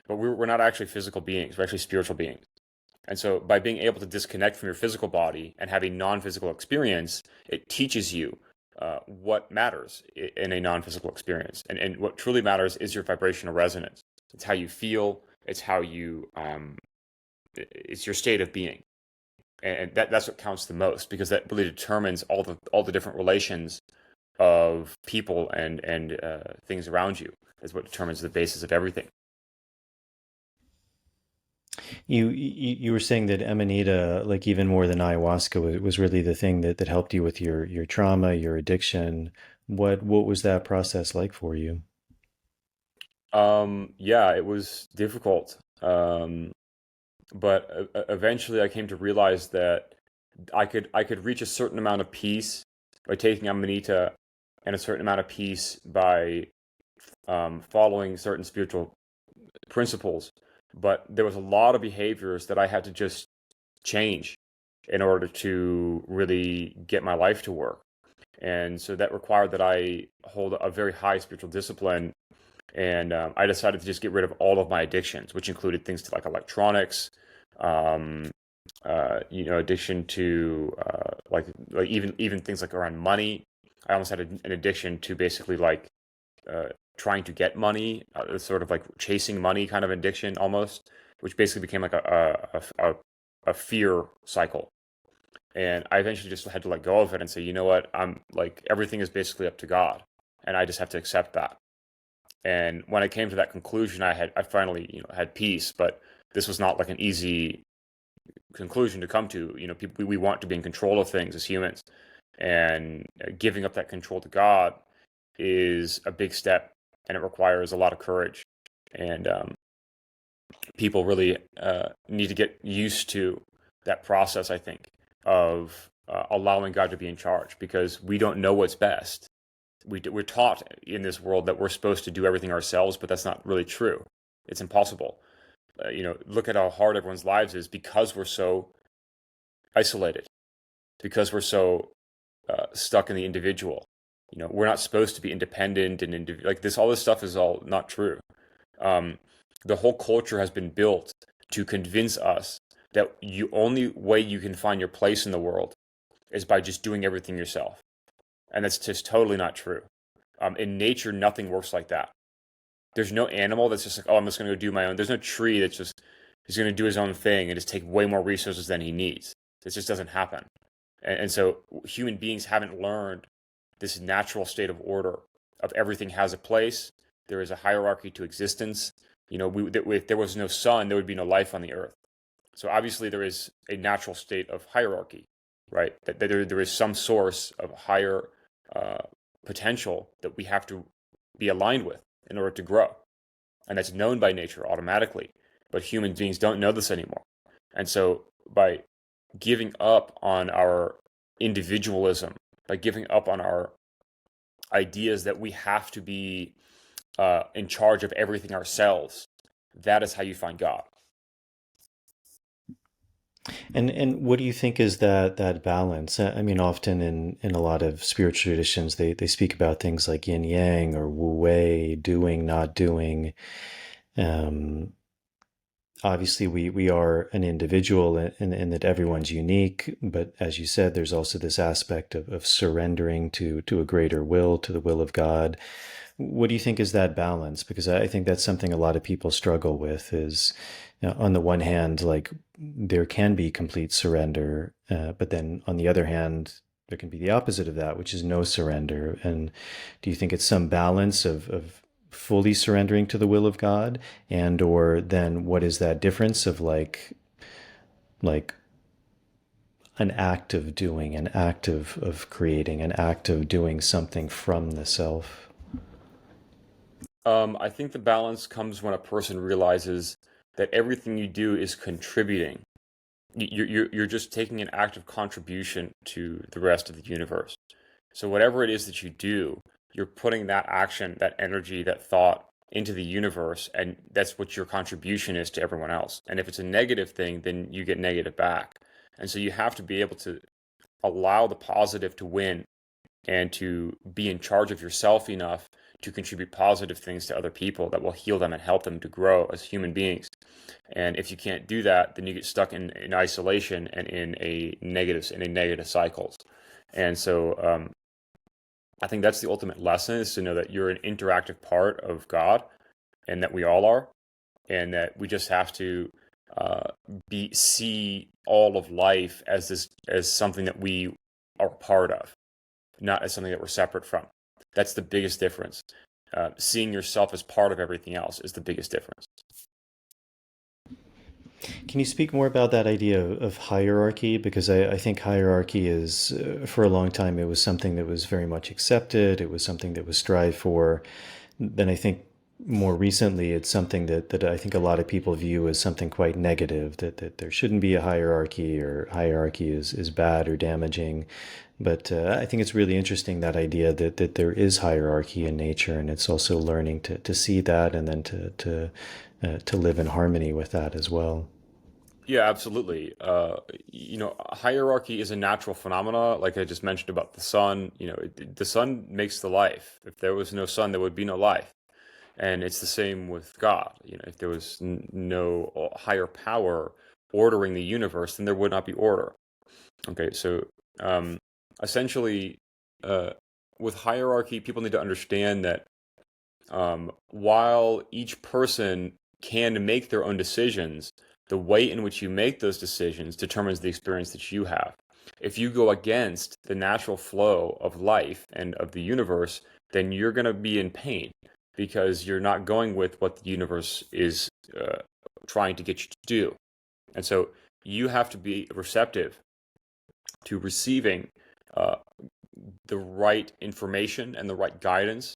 C: But we're not actually physical beings. We're actually spiritual beings. And so by being able to disconnect from your physical body and have a non-physical experience, it teaches you what matters in a non-physical experience. And what truly matters is your vibrational resonance. It's how you feel. It's how it's your state of being. And that's what counts the most because that really determines all the different relations of people and things around you is what determines the basis of everything.
A: You were saying that Amanita, like even more than ayahuasca, was really the thing that helped you with your trauma, your addiction. What was that process like for you?
C: Yeah, it was difficult. But eventually I came to realize that I could reach a certain amount of peace by taking Amanita and a certain amount of peace by following certain spiritual principles. But there was a lot of behaviors that I had to just change in order to really get my life to work. And so that required that I hold a very high spiritual discipline. And I decided to just get rid of all of my addictions, which included things to like electronics, um, addiction to like even things like around money. I almost had an addiction to basically like uh, trying to get money, sort of like chasing money kind of addiction almost, which basically became like a fear cycle. And I eventually just had to let go of it and say, you know what, I'm like everything is basically up to God, and I just have to accept that. And when I came to that conclusion, I finally had peace, but this was not like an easy conclusion to come to. People we want to be in control of things as humans, and giving up that control to God is a big step, and it requires a lot of courage. And people really need to get used to that process, I think, of allowing God to be in charge because we don't know what's best. We're taught in this world that we're supposed to do everything ourselves, but that's not really true. It's impossible. Look at how hard everyone's lives is because we're so isolated, because we're so stuck in the individual. We're not supposed to be independent and like this. All this stuff is all not true. Um, the whole culture has been built to convince us that you only way you can find your place in the world is by just doing everything yourself, and that's just totally not true. In nature, nothing works like that. There's no animal that's just like, oh, I'm just going to go do my own. There's no tree that's just he's going to do his own thing and just take way more resources than he needs. This just doesn't happen. And so human beings haven't learned this natural state of order of everything has a place. There is a hierarchy to existence. If there was no sun, there would be no life on the earth. So obviously there is a natural state of hierarchy, right? That there is some source of higher uh, potential that we have to be aligned with in order to grow. And that's known by nature automatically. But human beings don't know this anymore. And so by giving up on our individualism, by giving up on our ideas that we have to be in charge of everything ourselves, that is how you find God.
A: And what do you think is that balance? I mean, often in a lot of spiritual traditions, they speak about things like yin yang or wu wei, doing, not doing. Um, Obviously, we are an individual in that everyone's unique, but as you said, there's also this aspect of surrendering to a greater will, to the will of God. What do you think is that balance? Because I think that's something a lot of people struggle with is, on the one hand, like there can be complete surrender, but then on the other hand, there can be the opposite of that, which is no surrender. And do you think it's some balance of fully surrendering to the will of God, and or then what is that difference of like an act of doing, an act of creating, an act of doing something from the self?
C: I think the balance comes when a person realizes that everything you do is contributing. You're just taking an active contribution to the rest of the universe. So whatever it is that you do, you're putting that action, that energy, that thought into the universe, and that's what your contribution is to everyone else. And if it's a negative thing, then you get negative back. And so you have to be able to allow the positive to win and to be in charge of yourself enough to contribute positive things to other people that will heal them and help them to grow as human beings. And if you can't do that, then you get stuck in isolation and in negative cycles. And so I think that's the ultimate lesson, is to know that you're an interactive part of God, and that we all are, and that we just have to see all of life as something that we are part of, not as something that we're separate from. That's the biggest difference. Seeing yourself as part of everything else is the biggest difference.
A: Can you speak more about that idea of hierarchy? Because I think hierarchy is, for a long time, it was something that was very much accepted. It was something that was strived for. Then I think more recently, it's something that I think a lot of people view as something quite negative, that there shouldn't be a hierarchy, or hierarchy is bad or damaging. But I think it's really interesting, that idea that there is hierarchy in nature, and it's also learning to see that, and then to live in harmony with that as well.
C: Yeah, absolutely. Hierarchy is a natural phenomena, like I just mentioned about the sun. The sun makes the life. If there was no sun, there would be no life. And it's the same with God. If there was no higher power ordering the universe, then there would not be order. Okay, so um, essentially, uh, with hierarchy, people need to understand that while each person can make their own decisions, the way in which you make those decisions determines the experience that you have. If you go against the natural flow of life and of the universe, then you're going to be in pain, because you're not going with what the universe is trying to get you to do. And so you have to be receptive to receiving uh, the right information and the right guidance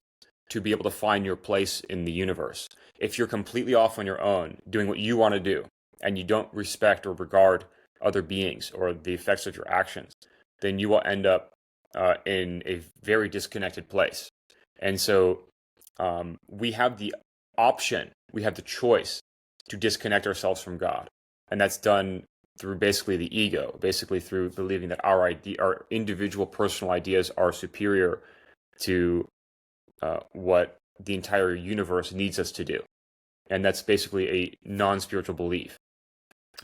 C: to be able to find your place in the universe. If you're completely off on your own, doing what you want to do, and you don't respect or regard other beings or the effects of your actions, then you will end up in a very disconnected place. And so we have the option, we have the choice to disconnect ourselves from God. And that's done through basically the ego, basically through believing that our individual personal ideas are superior to what the entire universe needs us to do. And that's basically a non-spiritual belief.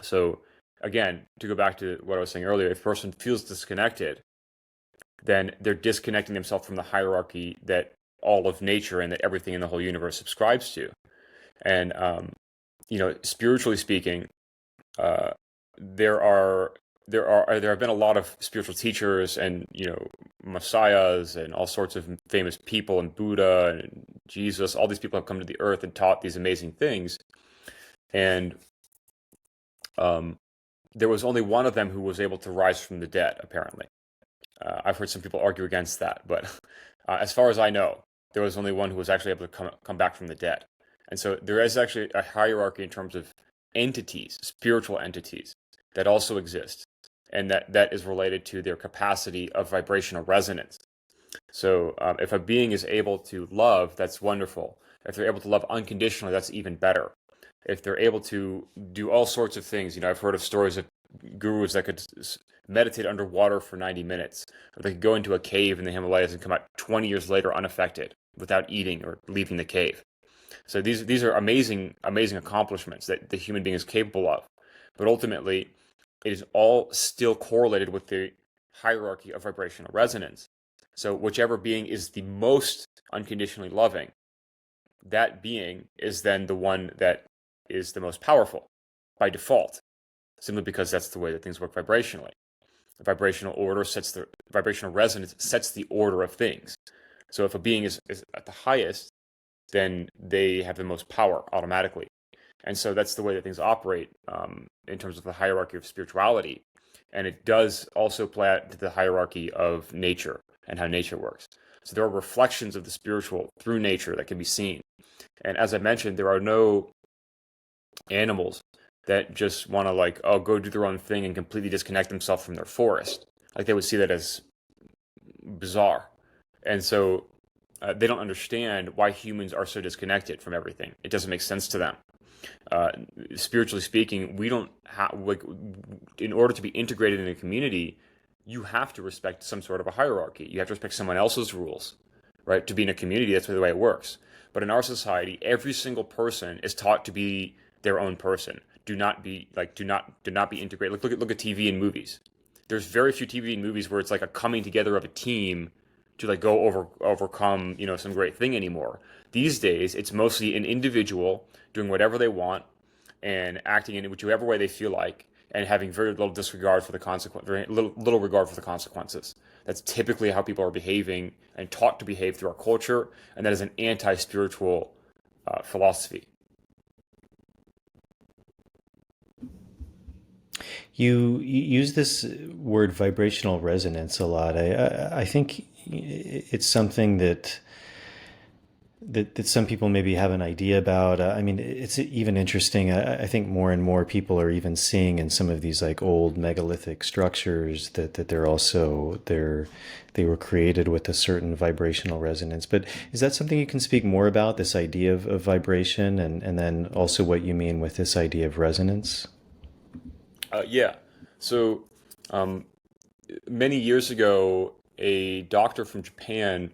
C: So again, to go back to what I was saying earlier, if a person feels disconnected, then they're disconnecting themselves from the hierarchy that all of nature and that everything in the whole universe subscribes to. And spiritually speaking, there have been a lot of spiritual teachers and messiahs and all sorts of famous people, and Buddha and Jesus. All these people have come to the earth and taught these amazing things, and there was only one of them who was able to rise from the dead, apparently. I've heard some people argue against that, but as far as I know, there was only one who was actually able to come back from the dead. And so there is actually a hierarchy in terms of entities, spiritual entities, that also exist. and that is related to their capacity of vibrational resonance. So if a being is able to love, that's wonderful. If they're able to love unconditionally, that's even better. If they're able to do all sorts of things, I've heard of stories of gurus that could meditate underwater for 90 minutes, or they could go into a cave in the Himalayas and come out 20 years later unaffected without eating or leaving the cave. So these are amazing accomplishments that the human being is capable of. But ultimately, it is all still correlated with the hierarchy of vibrational resonance. So whichever being is the most unconditionally loving, that being is then the one that is the most powerful by default, simply because that's the way that things work vibrationally. The vibrational resonance sets the order of things. So if a being is at the highest, then they have the most power automatically. And so that's the way that things operate in terms of the hierarchy of spirituality. And it does also play out to the hierarchy of nature and how nature works. So there are reflections of the spiritual through nature that can be seen. And as I mentioned, there are no animals that just want to go do their own thing and completely disconnect themselves from their forest. Like they would see that as bizarre. And so they don't understand why humans are so disconnected from everything. It doesn't make sense to them. Spiritually speaking, we don't have, in order to be integrated in a community, you have to respect some sort of a hierarchy. You have to respect someone else's rules, right? To be in a community, that's the way it works. But in our society, every single person is taught to be their own person. Do not be integrated. Look at TV and movies. There's very few TV and movies where it's like a coming together of a team to overcome some great thing anymore. These days, it's mostly an individual doing whatever they want and acting in whichever way they feel like, and having very little disregard for the little regard for the consequences. That's typically how people are behaving and taught to behave through our culture, and that is an anti-spiritual philosophy.
A: You use this word vibrational resonance a lot. I think it's something that some people maybe have an idea about. I mean, it's even interesting. I think more and more people are even seeing in some of these old megalithic structures that they were created with a certain vibrational resonance. But is that something you can speak more about, this idea of vibration, and then also what you mean with this idea of resonance?
C: Yeah. So many years ago, a doctor from Japan,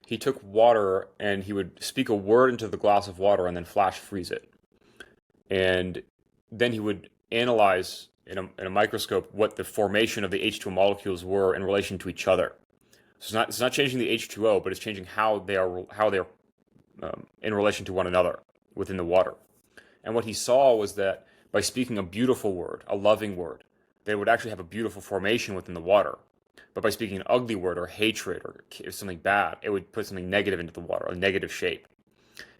C: he took water and he would speak a word into the glass of water and then flash freeze it. And then he would analyze in a microscope what the formation of the H2O molecules were in relation to each other. So it's not changing the H2O, but it's changing how they are in relation to one another within the water. And what he saw was that by speaking a beautiful word, a loving word, they would actually have a beautiful formation within the water. But by speaking an ugly word or hatred or something bad, it would put something negative into the water, a negative shape.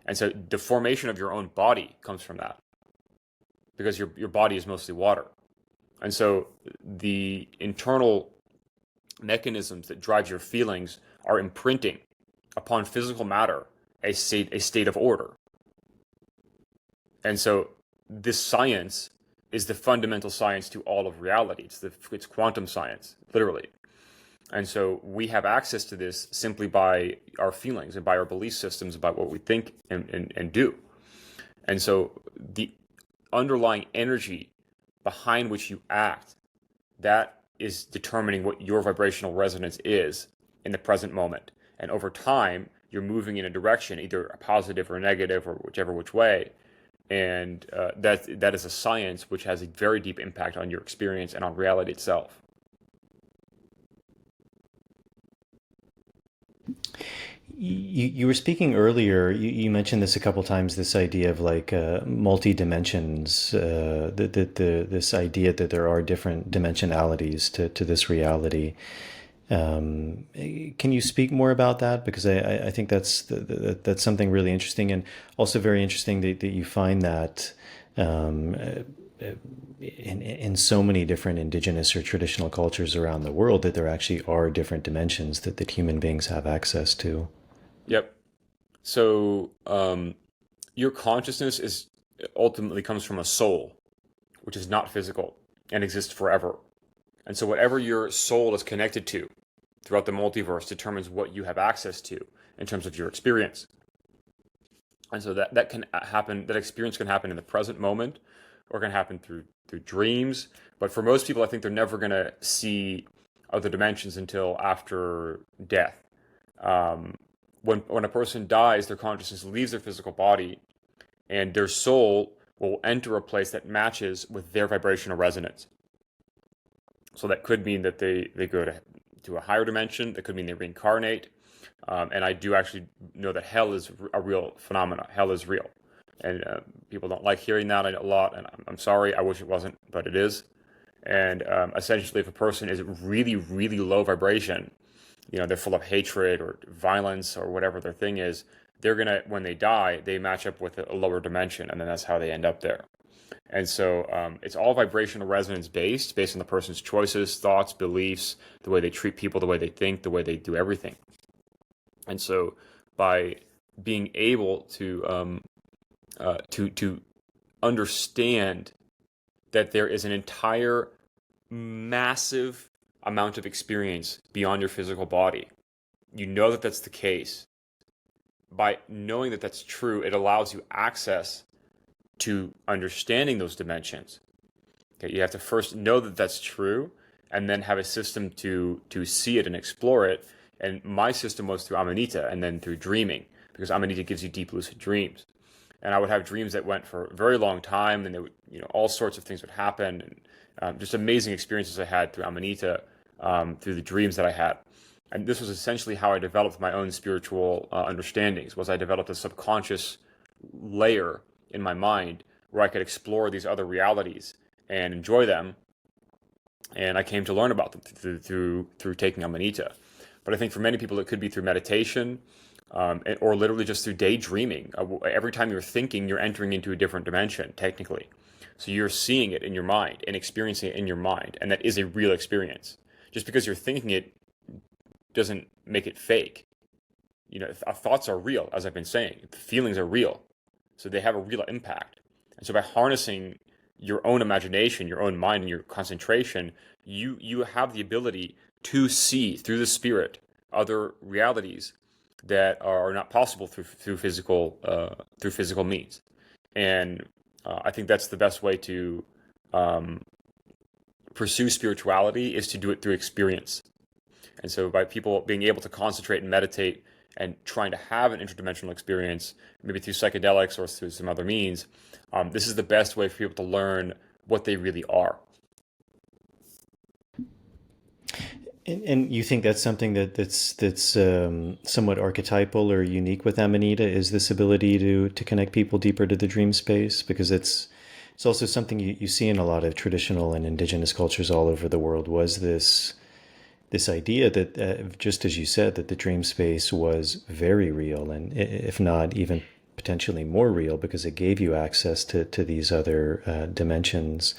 C: And so the formation of your own body comes from that, because your body is mostly water. And so the internal mechanisms that drive your feelings are imprinting upon physical matter a state of order. And so this science is the fundamental science to all of reality. It's quantum science, literally. And so we have access to this simply by our feelings and by our belief systems about what we think and do. And so the underlying energy behind which you act, that is determining what your vibrational resonance is in the present moment. And over time, you're moving in a direction, either a positive or negative or which way. And that is a science which has a very deep impact on your experience and on reality itself.
A: You were speaking earlier, you mentioned this a couple times, this idea of multi-dimensions, this idea that there are different dimensionalities to this reality. Can you speak more about that? Because I think that's something really interesting, and also very interesting that you find that in so many different indigenous or traditional cultures around the world, that there actually are different dimensions that human beings have access to.
C: Yep. So your consciousness ultimately comes from a soul, which is not physical and exists forever. And so whatever your soul is connected to throughout the multiverse determines what you have access to in terms of your experience. And so that can happen, that experience can happen in the present moment, or can happen through dreams. But for most people, I think they're never going to see other dimensions until after death. When a person dies, their consciousness leaves their physical body, and their soul will enter a place that matches with their vibrational resonance. So that could mean that they go to a higher dimension. That could mean they reincarnate. And I do actually know that hell is a real phenomena. Hell is real. And people don't like hearing that a lot. And I'm sorry, I wish it wasn't, but it is. And essentially, if a person is really, really low vibration, they're full of hatred or violence or whatever their thing is, they're going to, when they die, they match up with a lower dimension. And then that's how they end up there. And so it's all vibrational resonance based on the person's choices, thoughts, beliefs, the way they treat people, the way they think, the way they do everything. And so by being able to understand that there is an entire massive amount of experience beyond your physical body, you know that that's the case. By knowing that that's true, it allows you access to understanding those dimensions. Okay, you have to first know that that's true, and then have a system to see it and explore it. And my system was through Amanita, and then through dreaming, because Amanita gives you deep lucid dreams. And I would have dreams that went for a very long time, and they would, all sorts of things would happen, and just amazing experiences I had through Amanita, through the dreams that I had. And this was essentially how I developed my own spiritual understandings. Was I developed a subconscious layer in my mind where I could explore these other realities and enjoy them. And I came to learn about them through taking Amanita. But I think for many people, it could be through meditation, or literally just through daydreaming. Every time you're thinking, you're entering into a different dimension, technically. So you're seeing it in your mind and experiencing it in your mind. And that is a real experience. Just because you're thinking it doesn't make it fake. Our thoughts are real, as I've been saying. The feelings are real. So they have a real impact. And so by harnessing your own imagination, your own mind, and your concentration, you have the ability to see through the spirit other realities that are not possible through physical means. And I think that's the best way to pursue spirituality, is to do it through experience. And so by people being able to concentrate and meditate and trying to have an interdimensional experience, maybe through psychedelics or through some other means, this is the best way for people to learn what they really are.
A: And you think that's something that's somewhat archetypal or unique with Amanita, is this ability to connect people deeper to the dream space? Because it's also something you see in a lot of traditional and indigenous cultures all over the world, was this idea that, just as you said, that the dream space was very real, and if not even potentially more real, because it gave you access to these other dimensions.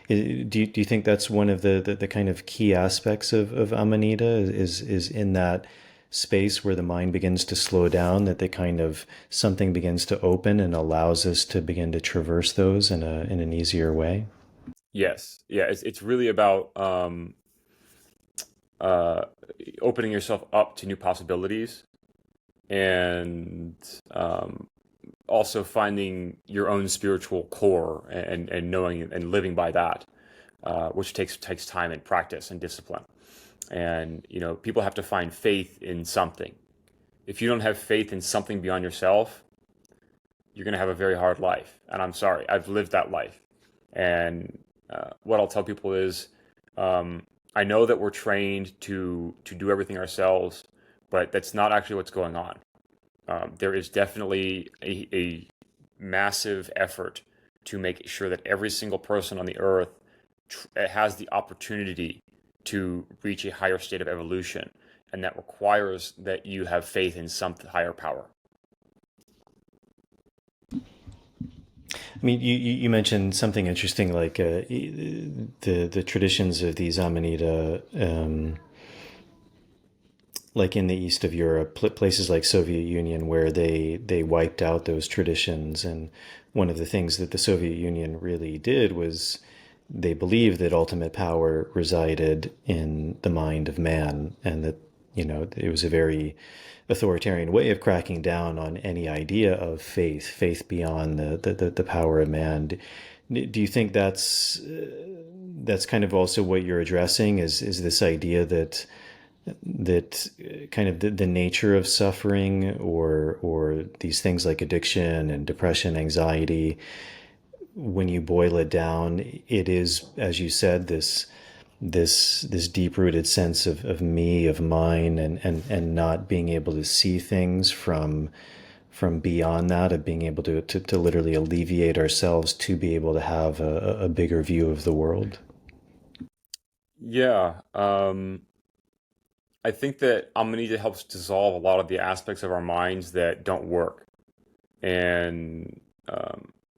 A: Do you think that's one of the kind of key aspects of Amanita, is in that space where the mind begins to slow down, that the kind of something begins to open and allows us to begin to traverse those in an easier way?
C: Yes. Yeah. It's really about opening yourself up to new possibilities, and also finding your own spiritual core, and knowing and living by that, which takes time and practice and discipline. And people have to find faith in something. If you don't have faith in something beyond yourself, you're going to have a very hard life. And I'm sorry, I've lived that life. And what I'll tell people is, I know that we're trained to do everything ourselves, but that's not actually what's going on. There is definitely a massive effort to make sure that every single person on the earth has the opportunity to reach a higher state of evolution. And that requires that you have faith in some higher power.
A: I mean, you mentioned something interesting, like the traditions of these Amanita, like in the east of Europe, places like Soviet Union, where they wiped out those traditions. And one of the things that the Soviet Union really did was they believed that ultimate power resided in the mind of man, and that, it was a very authoritarian way of cracking down on any idea of faith beyond the power of man. Do you think that's kind of also what you're addressing, is this idea that kind of the nature of suffering, or these things like addiction and depression, anxiety, when you boil it down, it is, as you said, this deep rooted sense of me, of mine, and not being able to see things from beyond that, of being able to literally alleviate ourselves to be able to have a bigger view of the world.
C: Yeah. I think that Amanita helps dissolve a lot of the aspects of our minds that don't work, and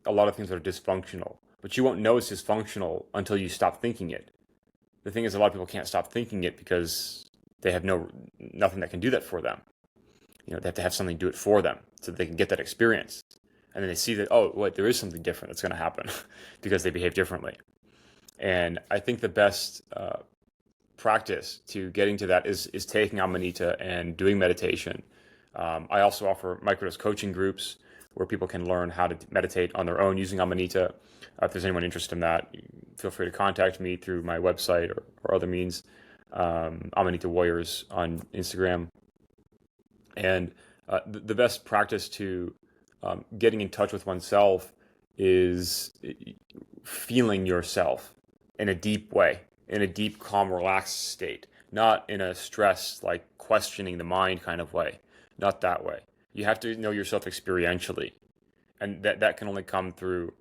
C: a lot of things that are dysfunctional. But you won't know it's dysfunctional until you stop thinking it. The thing is, a lot of people can't stop thinking it because they have nothing that can do that for them. They have to have something do it for them so that they can get that experience. And then they see that, oh, wait, there is something different that's going to happen because they behave differently. And I think the best practice to getting to that is taking Amanita and doing meditation. I also offer microdose coaching groups where people can learn how to meditate on their own using Amanita. If there's anyone interested in that, feel free to contact me through my website or other means. Amanita Warriors on Instagram. And the best practice to getting in touch with oneself is feeling yourself in a deep way, in a deep, calm, relaxed state, not in a stress, like questioning the mind kind of way, not that way. You have to know yourself experientially, and that can only come through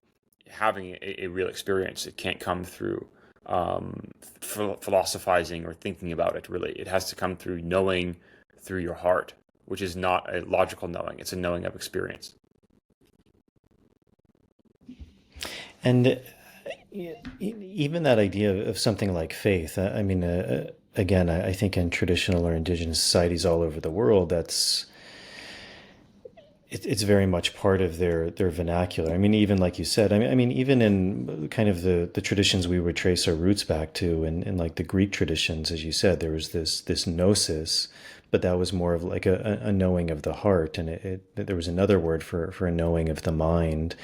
C: having a real experience. It can't come through philosophizing or thinking about it, really. It has to come through knowing through your heart, which is not a logical knowing. It's a knowing of experience.
A: And even that idea of something like faith, I mean, again, I think in traditional or indigenous societies all over the world, it's very much part of their vernacular. I mean, even like you said, I mean, even in kind of the traditions we would trace our roots back to, in like the Greek traditions, as you said, there was this gnosis, but that was more of like a knowing of the heart, and there was another word for a knowing of the mind.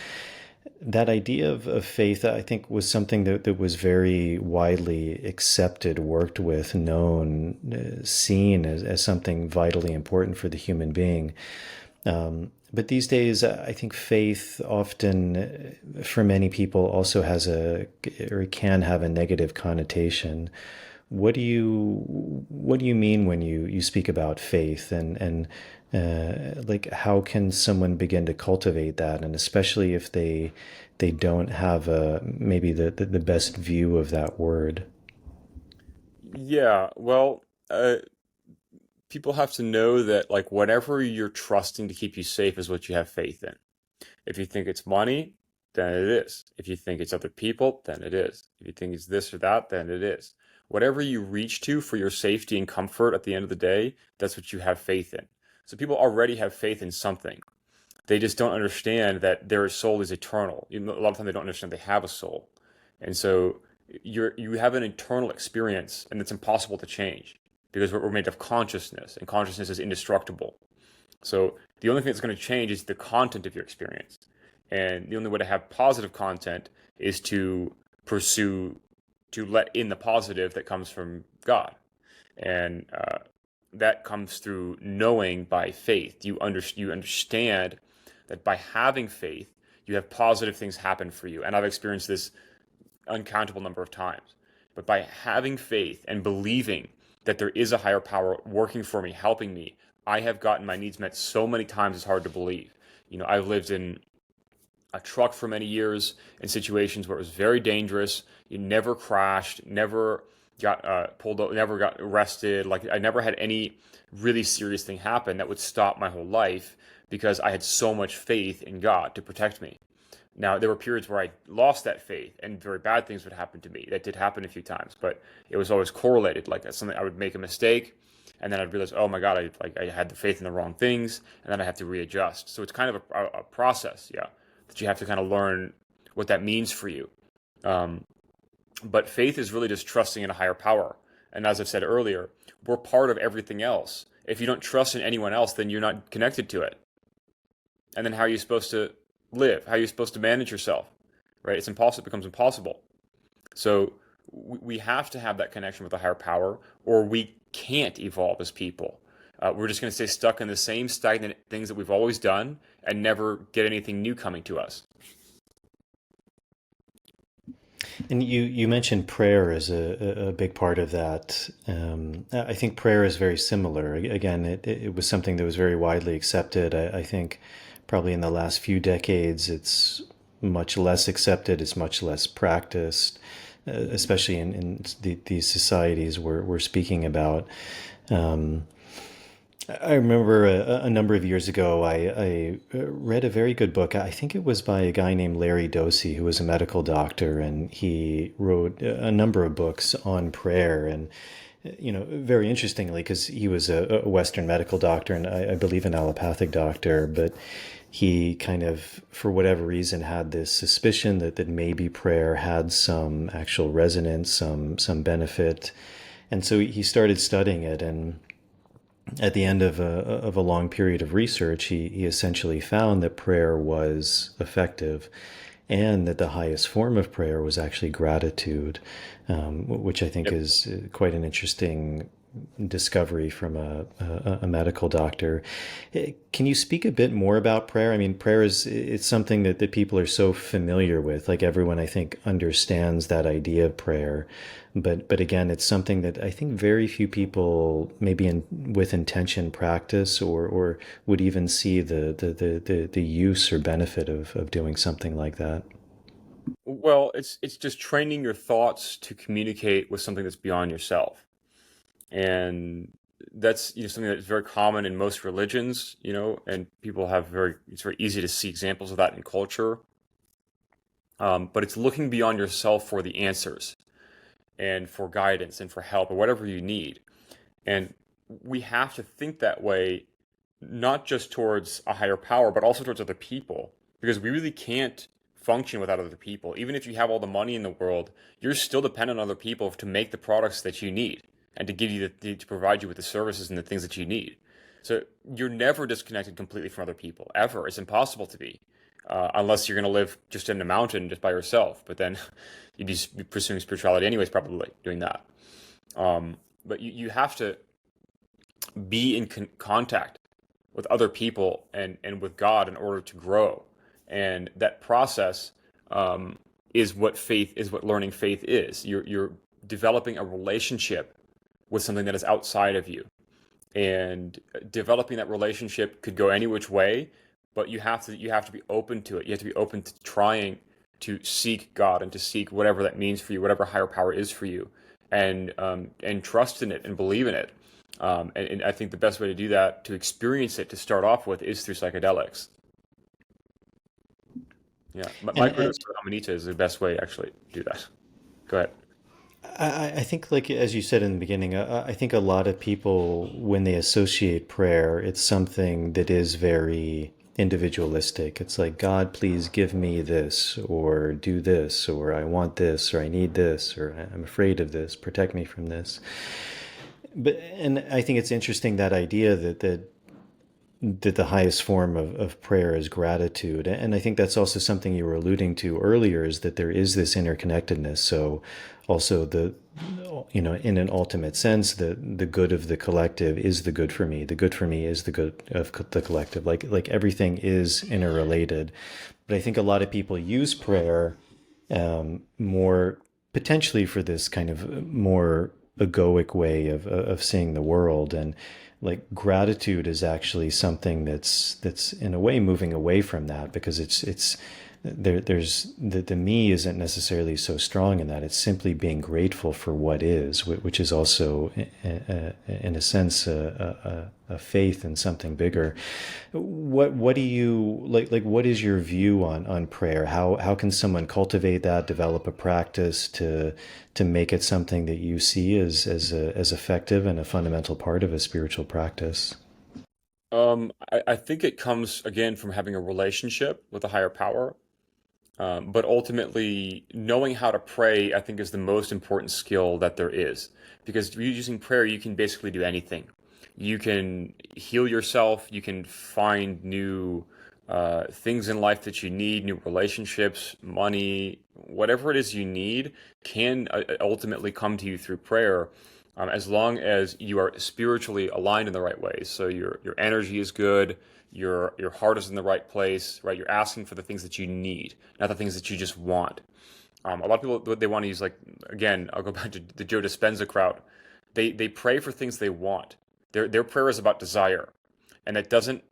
A: That idea of faith, I think, was something that was very widely accepted, worked with, known, seen as something vitally important for the human being. But these days, I think faith often, for many people, also has or can have a negative connotation. What do you mean when you speak about faith, and like, how can someone begin to cultivate that, and especially if they don't have maybe the best view of that word?
C: Yeah, well, people have to know that, like, whatever you're trusting to keep you safe is what you have faith in. If you think it's money, then it is. If you think it's other people, then it is. If you think it's this or that, then it is. Whatever you reach to for your safety and comfort at the end of the day, that's what you have faith in. So people already have faith in something. They just don't understand that their soul is eternal. A lot of times they don't understand they have a soul. And so you have an internal experience, and it's impossible to change because we're made of consciousness, and consciousness is indestructible. So the only thing that's going to change is the content of your experience. And the only way to have positive content is to pursue, to let in the positive that comes from God. And that comes through knowing by faith. You understand that by having faith, you have positive things happen for you. And I've experienced this uncountable number of times. But by having faith and believing that there is a higher power working for me, helping me, I have gotten my needs met so many times it's hard to believe. I've lived in a truck for many years in situations where it was very dangerous. You never crashed, never got pulled over, never got arrested. Like, I never had any really serious thing happen that would stop my whole life because I had so much faith in God to protect me. Now, there were periods where I lost that faith and very bad things would happen to me. That did happen a few times, but it was always correlated. Like, something, I would make a mistake, and then I'd realize, oh my God, I had the faith in the wrong things, and then I have to readjust. So it's kind of a process, yeah, that you have to kind of learn what that means for you. But faith is really just trusting in a higher power. And as I've said earlier, we're part of everything else. If you don't trust in anyone else, then you're not connected to it. And then how are you supposed to live? How are you supposed to manage yourself? Right? It's impossible. It becomes impossible. So we have to have that connection with a higher power, or we can't evolve as people. We're just going to stay stuck in the same stagnant things that we've always done and never get anything new coming to us.
A: And you mentioned prayer as a big part of that. I think prayer is very similar. Again, it was something that was very widely accepted. I think probably in the last few decades, it's much less accepted. It's much less practiced, especially in these societies we're speaking about. Um, I remember a number of years ago, I read a very good book. I think it was by a guy named Larry Dosey, who was a medical doctor, and he wrote a number of books on prayer. And, very interestingly, because he was a Western medical doctor and I believe an allopathic doctor, but he kind of, for whatever reason, had this suspicion that maybe prayer had some actual resonance, some benefit. And so he started studying it, and at the end of a long period of research, he essentially found that prayer was effective and that the highest form of prayer was actually gratitude, which I think
C: Yep.
A: is quite an interesting discovery from a medical doctor. Can you speak a bit more about prayer? I mean, prayer it's something that people are so familiar with. Like everyone, I think, understands that idea of prayer. But again, it's something that I think very few people maybe with intention practice or would even see the use or benefit of doing something like that.
C: Well, it's just training your thoughts to communicate with something that's beyond yourself. And that's something that's very common in most religions, and people have it's very easy to see examples of that in culture. But it's looking beyond yourself for the answers and for guidance and for help or whatever you need. And we have to think that way, not just towards a higher power, but also towards other people, because we really can't function without other people. Even if you have all the money in the world, you're still dependent on other people to make the products that you need and to give you to provide you with the services and the things that you need. So you're never disconnected completely from other people, ever. It's impossible to be, unless you're going to live just in a mountain just by yourself. But then you'd be pursuing spirituality anyways, probably doing that. But you have to be in contact with other people and with God in order to grow. And that process is what learning faith is. You're developing a relationship with something that is outside of you. And developing that relationship could go any which way, but you have to be open to it. You have to be open to trying to seek God and to seek whatever that means for you, whatever higher power is for you, and trust in it and believe in it. And I think the best way to do that, to experience it, to start off with, is through psychedelics. Yeah,
A: And
C: microdosing for Amanita is the best way actually to do that. Go ahead.
A: I think, like as you said in the beginning, I think a lot of people, when they associate prayer, it's something that is very individualistic. It's like, God, please give me this, or do this, or I want this, or I need this, or I'm afraid of this, protect me from this. And I think it's interesting that idea that the highest form of prayer is gratitude. And I think that's also something you were alluding to earlier, is that there is this interconnectedness. So also in an ultimate sense, the good of the collective is the good for me. The good for me is the good of the collective. Like everything is interrelated. But I think a lot of people use prayer more potentially for this kind of more egoic way of seeing the world. And like gratitude is actually something that's in a way moving away from that, because it's there's the me isn't necessarily so strong in that. It's simply being grateful for what is, which is also in a sense a faith in something bigger. What do you like what is your view on prayer? How can someone cultivate that, develop a practice to make it something that you see as effective and a fundamental part of a spiritual practice?
C: I think it comes again from having a relationship with a higher power. But ultimately, knowing how to pray, I think, is the most important skill that there is. Because using prayer, you can basically do anything. You can heal yourself. You can find new things in life that you need, new relationships, money, whatever it is you need can ultimately come to you through prayer, as long as you are spiritually aligned in the right ways. So your energy is good, your heart is in the right place, right? You're asking for the things that you need, not the things that you just want. A lot of people, what they want to use, like, again, I'll go back to the Joe Dispenza crowd. They pray for things they want. Their prayer is about desire, and it doesn't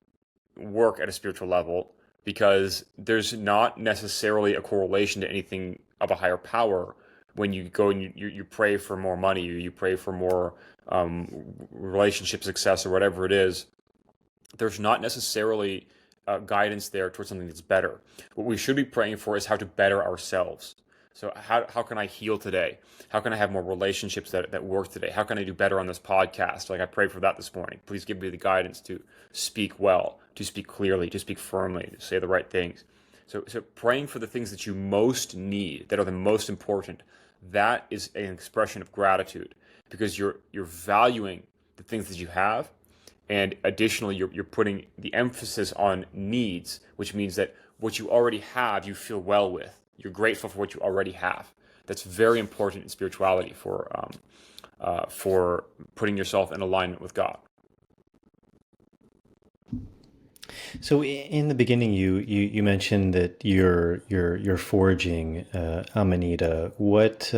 C: work at a spiritual level because there's not necessarily a correlation to anything of a higher power when you go and you pray for more money, or you pray for more relationship success, or whatever it is. There's not necessarily guidance there towards something that's better. What we should be praying for is how to better ourselves. So how can I heal today? How can I have more relationships that work today? How can I do better on this podcast? Like, I prayed for that this morning. Please give me the guidance to speak well, to speak clearly, to speak firmly, to say the right things. So praying for the things that you most need, that are the most important, that is an expression of gratitude, because you're valuing the things that you have, and additionally you're putting the emphasis on needs, which means that what you already have you feel well with. You're grateful for what you already have. That's very important in spirituality for putting yourself in alignment with God.
A: So in the beginning, you mentioned that you're foraging, Amanita. What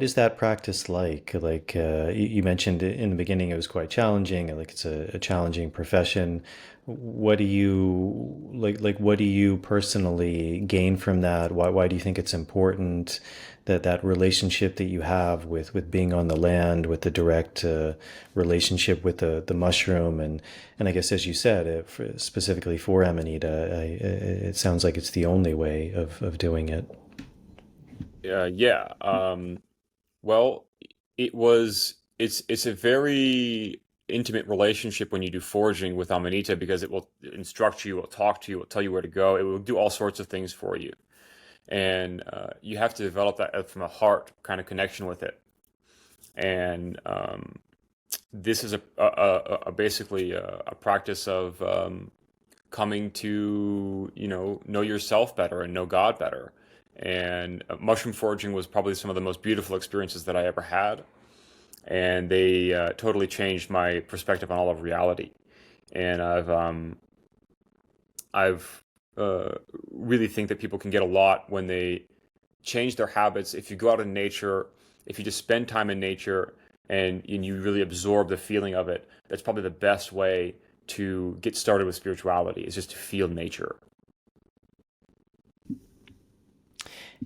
A: is that practice like? Like you mentioned in the beginning, it was quite challenging. Like, it's a challenging profession. What do you like? What do you personally gain from that? Why do you think it's important that relationship that you have with being on the land, with the direct relationship with the mushroom, and I guess, as you said, specifically for Amanita, it sounds like it's the only way of doing it.
C: Yeah. Well, it's a very intimate relationship when you do foraging with Amanita, because it will instruct you, it will talk to you, it will tell you where to go, it will do all sorts of things for you, and you have to develop that from a heart kind of connection with it. And this is basically a practice of coming to know yourself better and know God better. And mushroom foraging was probably some of the most beautiful experiences that I ever had, and they totally changed my perspective on all of reality. And I've really think that people can get a lot when they change their habits. If you go out in nature, if you just spend time in nature, and you really absorb the feeling of it, that's probably the best way to get started with spirituality, is just to feel nature.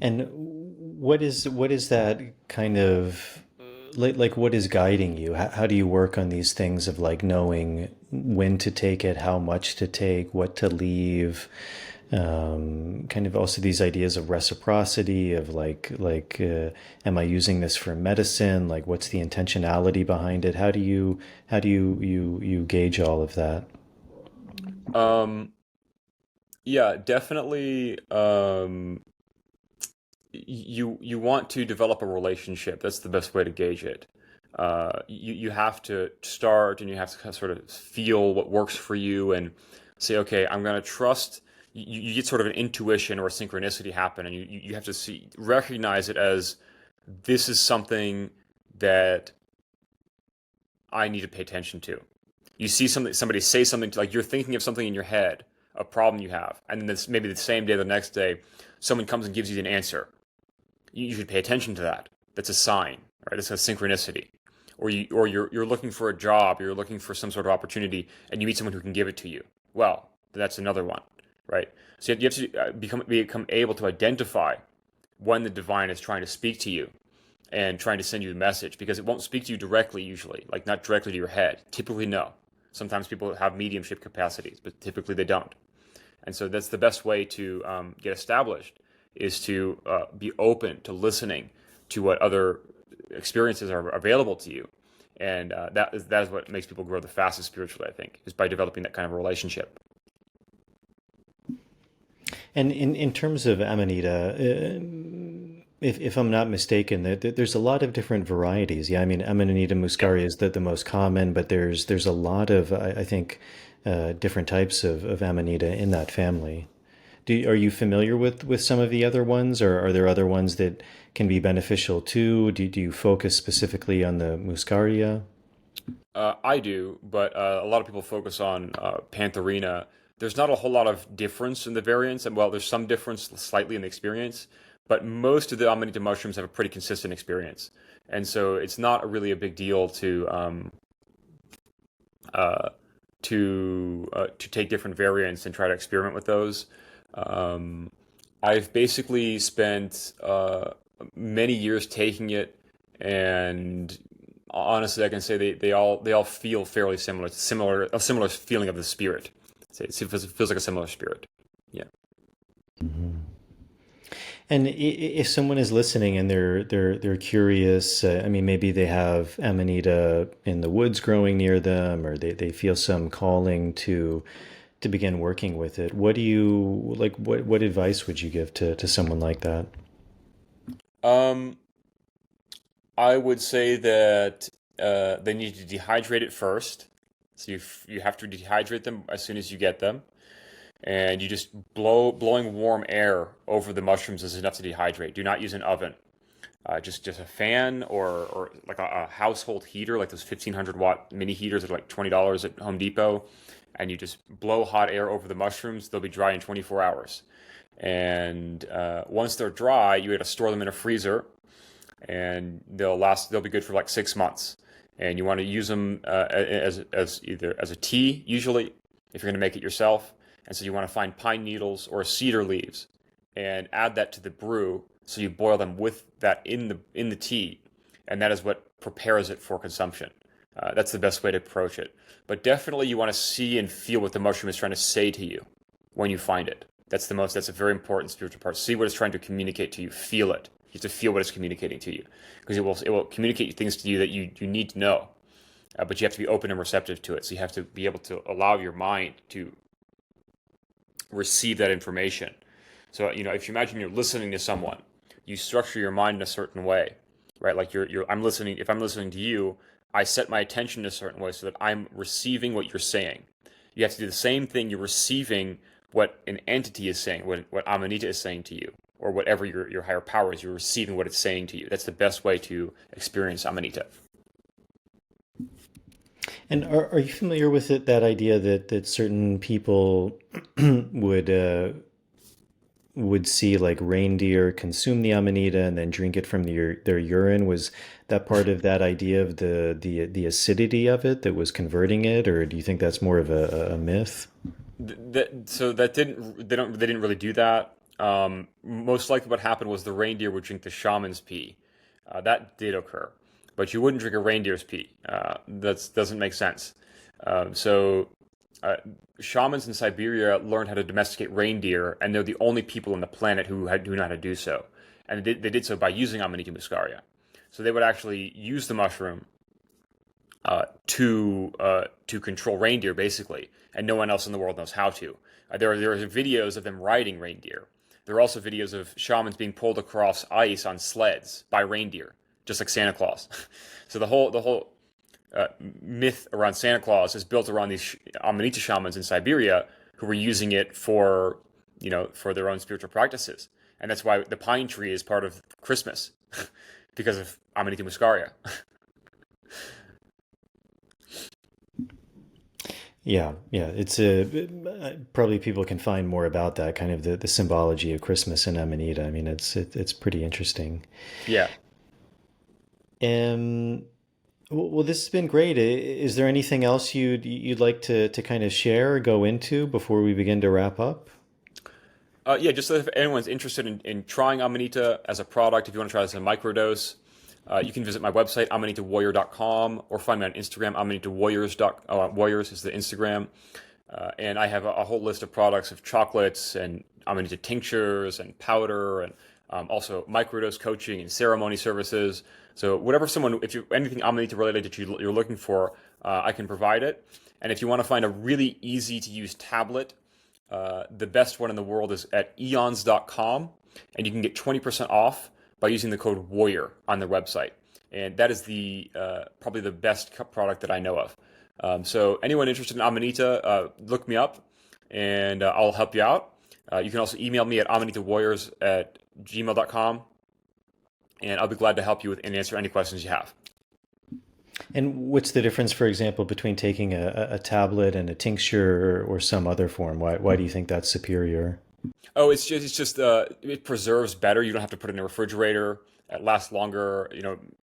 A: And what is that kind of like what is guiding you? How do you work on these things of, like, knowing when to take it, how much to take, what to leave? Kind of also these ideas of reciprocity, of am I using this for medicine? Like, what's the intentionality behind it? How do you gauge all of that?
C: Um, yeah, definitely. You want to develop a relationship. That's the best way to gauge it. You have to start, and you have to kind of sort of feel what works for you, and say, okay, I'm going to trust. You get sort of an intuition or a synchronicity happen, and you have to recognize it as, this is something that I need to pay attention to. You see somebody say something like, you're thinking of something in your head, a problem you have, and then maybe the same day, the next day, someone comes and gives you an answer. You should pay attention to that. That's a sign, right? That's a synchronicity. Or you're looking for a job, you're looking for some sort of opportunity, and you meet someone who can give it to you. Well, that's another one, right? So you have to become able to identify when the divine is trying to speak to you and trying to send you a message, because it won't speak to you directly usually, like not directly to your head. Typically, no. Sometimes people have mediumship capacities, but typically they don't. And so that's the best way to get established, is to be open to listening to what other experiences are available to you. And that is what makes people grow the fastest spiritually, I think, is by developing that kind of relationship.
A: And in terms of Amanita, if I'm not mistaken, there's a lot of different varieties. Yeah, I mean, Amanita
C: Yeah.
A: muscaria is the most common, but there's a lot of, I think, different types of Amanita in that family. Are you familiar with some of the other ones, or are there other ones that can be beneficial too? Do you focus specifically on the muscaria?
C: I do, but a lot of people focus on Pantherina. There's not a whole lot of difference in the variants, and well, there's some difference slightly in the experience, but most of the Amanita mushrooms have a pretty consistent experience, and so it's not really a big deal uh, to take different variants and try to experiment with those. Um, I've basically spent many years taking it, and honestly, I can say they all feel fairly similar. It's a similar feeling of the spirit. It feels like a similar spirit. Yeah.
A: And if someone is listening and they're curious, I mean, maybe they have Amanita in the woods growing near them, or they feel some calling to begin working with it. What do you like? What advice would you give to someone like that?
C: Um, I would say that they need to dehydrate it first. So you have to dehydrate them as soon as you get them, and you just blowing warm air over the mushrooms is enough to dehydrate. Do not use an oven. Just a fan or like a household heater, like those 1500-watt mini heaters that are like $20 at Home Depot, and you just blow hot air over the mushrooms. They'll be dry in 24 hours. And once they're dry, you got to store them in a freezer, and they'll be good for like 6 months. And you want to use them as either as a tea, usually, if you're going to make it yourself. And so you want to find pine needles or cedar leaves and add that to the brew. So you boil them with that in the tea, and that is what prepares it for consumption. That's the best way to approach it. But definitely, you want to see and feel what the mushroom is trying to say to you when you find it. That's a very important spiritual part. See what it's trying to communicate to you. Feel it. You have to feel what it's communicating to you, because it will communicate things to you that you need to know. But you have to be open and receptive to it. So you have to be able to allow your mind to receive that information. So, if you imagine you're listening to someone, you structure your mind in a certain way, right? Like I'm listening. If I'm listening to you, I set my attention in a certain way so that I'm receiving what you're saying. You have to do the same thing. You're receiving what an entity is saying, what Amanita is saying to you, or whatever your higher power is. You're receiving what it's saying to you. That's the best way to experience Amanita.
A: And are you familiar with it, that idea that certain people would would see like reindeer consume the amanita and then drink it from their urine? Was that part of that idea of the acidity of it that was converting it, or do you think that's more of a myth?
C: So that they didn't really do that. Most likely, what happened was the reindeer would drink the shaman's pee. That did occur, but you wouldn't drink a reindeer's pee. That doesn't make sense. So shamans in Siberia learned how to domesticate reindeer, and they're the only people on the planet who know how to do so. And they did so by using Amanita muscaria. So they would actually use the mushroom to control reindeer, basically, and no one else in the world knows how to. There are videos of them riding reindeer. There are also videos of shamans being pulled across ice on sleds by reindeer, just like Santa Claus. So the whole myth around Santa Claus is built around these Amanita shamans in Siberia who were using it for their own spiritual practices, and that's why the pine tree is part of Christmas because of Amanita muscaria.
A: Yeah, yeah. It's a probably people can find more about that kind of the symbology of Christmas and amanita. I mean, it's pretty interesting.
C: Yeah.
A: Um, well, this has been great. Is there anything else you'd like to kind of share or go into before we begin to wrap up?
C: Yeah, just so if anyone's interested in trying Amanita as a product, if you want to try this as a microdose, you can visit my website, amanitawarrior.com, or find me on Instagram, Warriors is the Instagram. And I have a whole list of products of chocolates and Amanita tinctures and powder, and also microdose coaching and ceremony services. So if you anything Amanita related that you're looking for, I can provide it. And if you want to find a really easy to use tablet The best one in the world is at eons.com, and you can get 20% off by using the code WARRIOR on their website. And that is the probably the best product that I know of. So anyone interested in Amanita, look me up, and I'll help you out. You can also email me at amanitawarriors@gmail.com, and I'll be glad to help you with and answer any questions you have.
A: And what's the difference, for example, between taking a tablet and a tincture or some other form? Why do you think that's superior?
C: Oh, it's just it preserves better. You don't have to put it in a refrigerator. It lasts longer,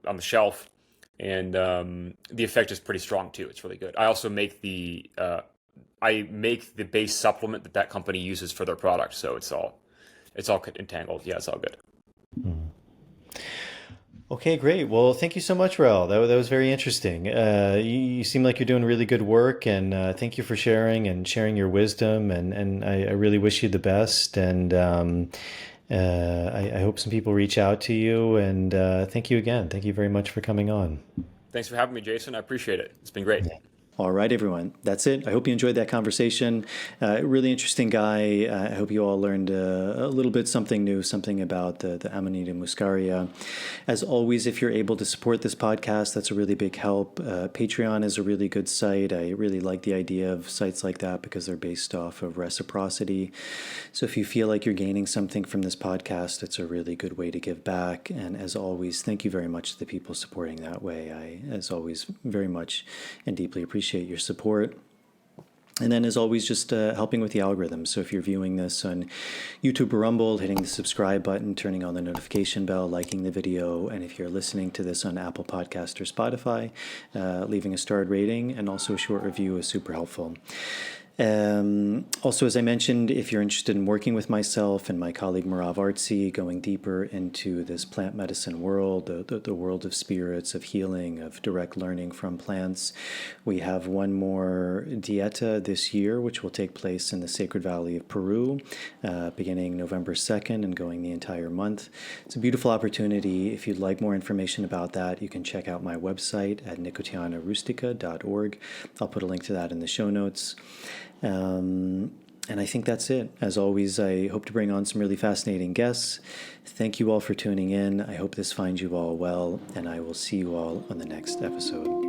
C: on the shelf, and the effect is pretty strong too. It's really good. I also make the base supplement that company uses for their product, so it's all entangled. Yeah, it's all good.
A: Okay, great. Well, thank you so much, Rael. That was very interesting. You seem like you're doing really good work, and thank you for sharing your wisdom. And I really wish you the best. And I hope some people reach out to you. And thank you again. Thank you very much for coming on.
C: Thanks for having me, Jason. I appreciate it. It's been great.
A: Yeah. All right, everyone. That's it. I hope you enjoyed that conversation. Really interesting guy. I hope you all learned a little bit something new, something about the Amanita Muscaria. As always, if you're able to support this podcast, that's a really big help. Patreon is a really good site. I really like the idea of sites like that because they're based off of reciprocity. So if you feel like you're gaining something from this podcast, it's a really good way to give back. And as always, thank you very much to the people supporting that way. I, as always, very much and deeply appreciate your support. And then, as always, just helping with the algorithm. So if you're viewing this on YouTube or Rumble, hitting the subscribe button, turning on the notification bell, liking the video, and if you're listening to this on Apple Podcast or Spotify, leaving a starred rating and also a short review is super helpful. Also, as I mentioned, if you're interested in working with myself and my colleague Marav Artsy, going deeper into this plant medicine world, the world of spirits, of healing, of direct learning from plants, we have one more dieta this year, which will take place in the Sacred Valley of Peru, beginning November 2nd and going the entire month. It's a beautiful opportunity. If you'd like more information about that, you can check out my website at nicotianarustica.org. I'll put a link to that in the show notes. And I think that's it. As always, I hope to bring on some really fascinating guests. Thank you all for tuning in. I hope this finds you all well, and I will see you all on the next episode.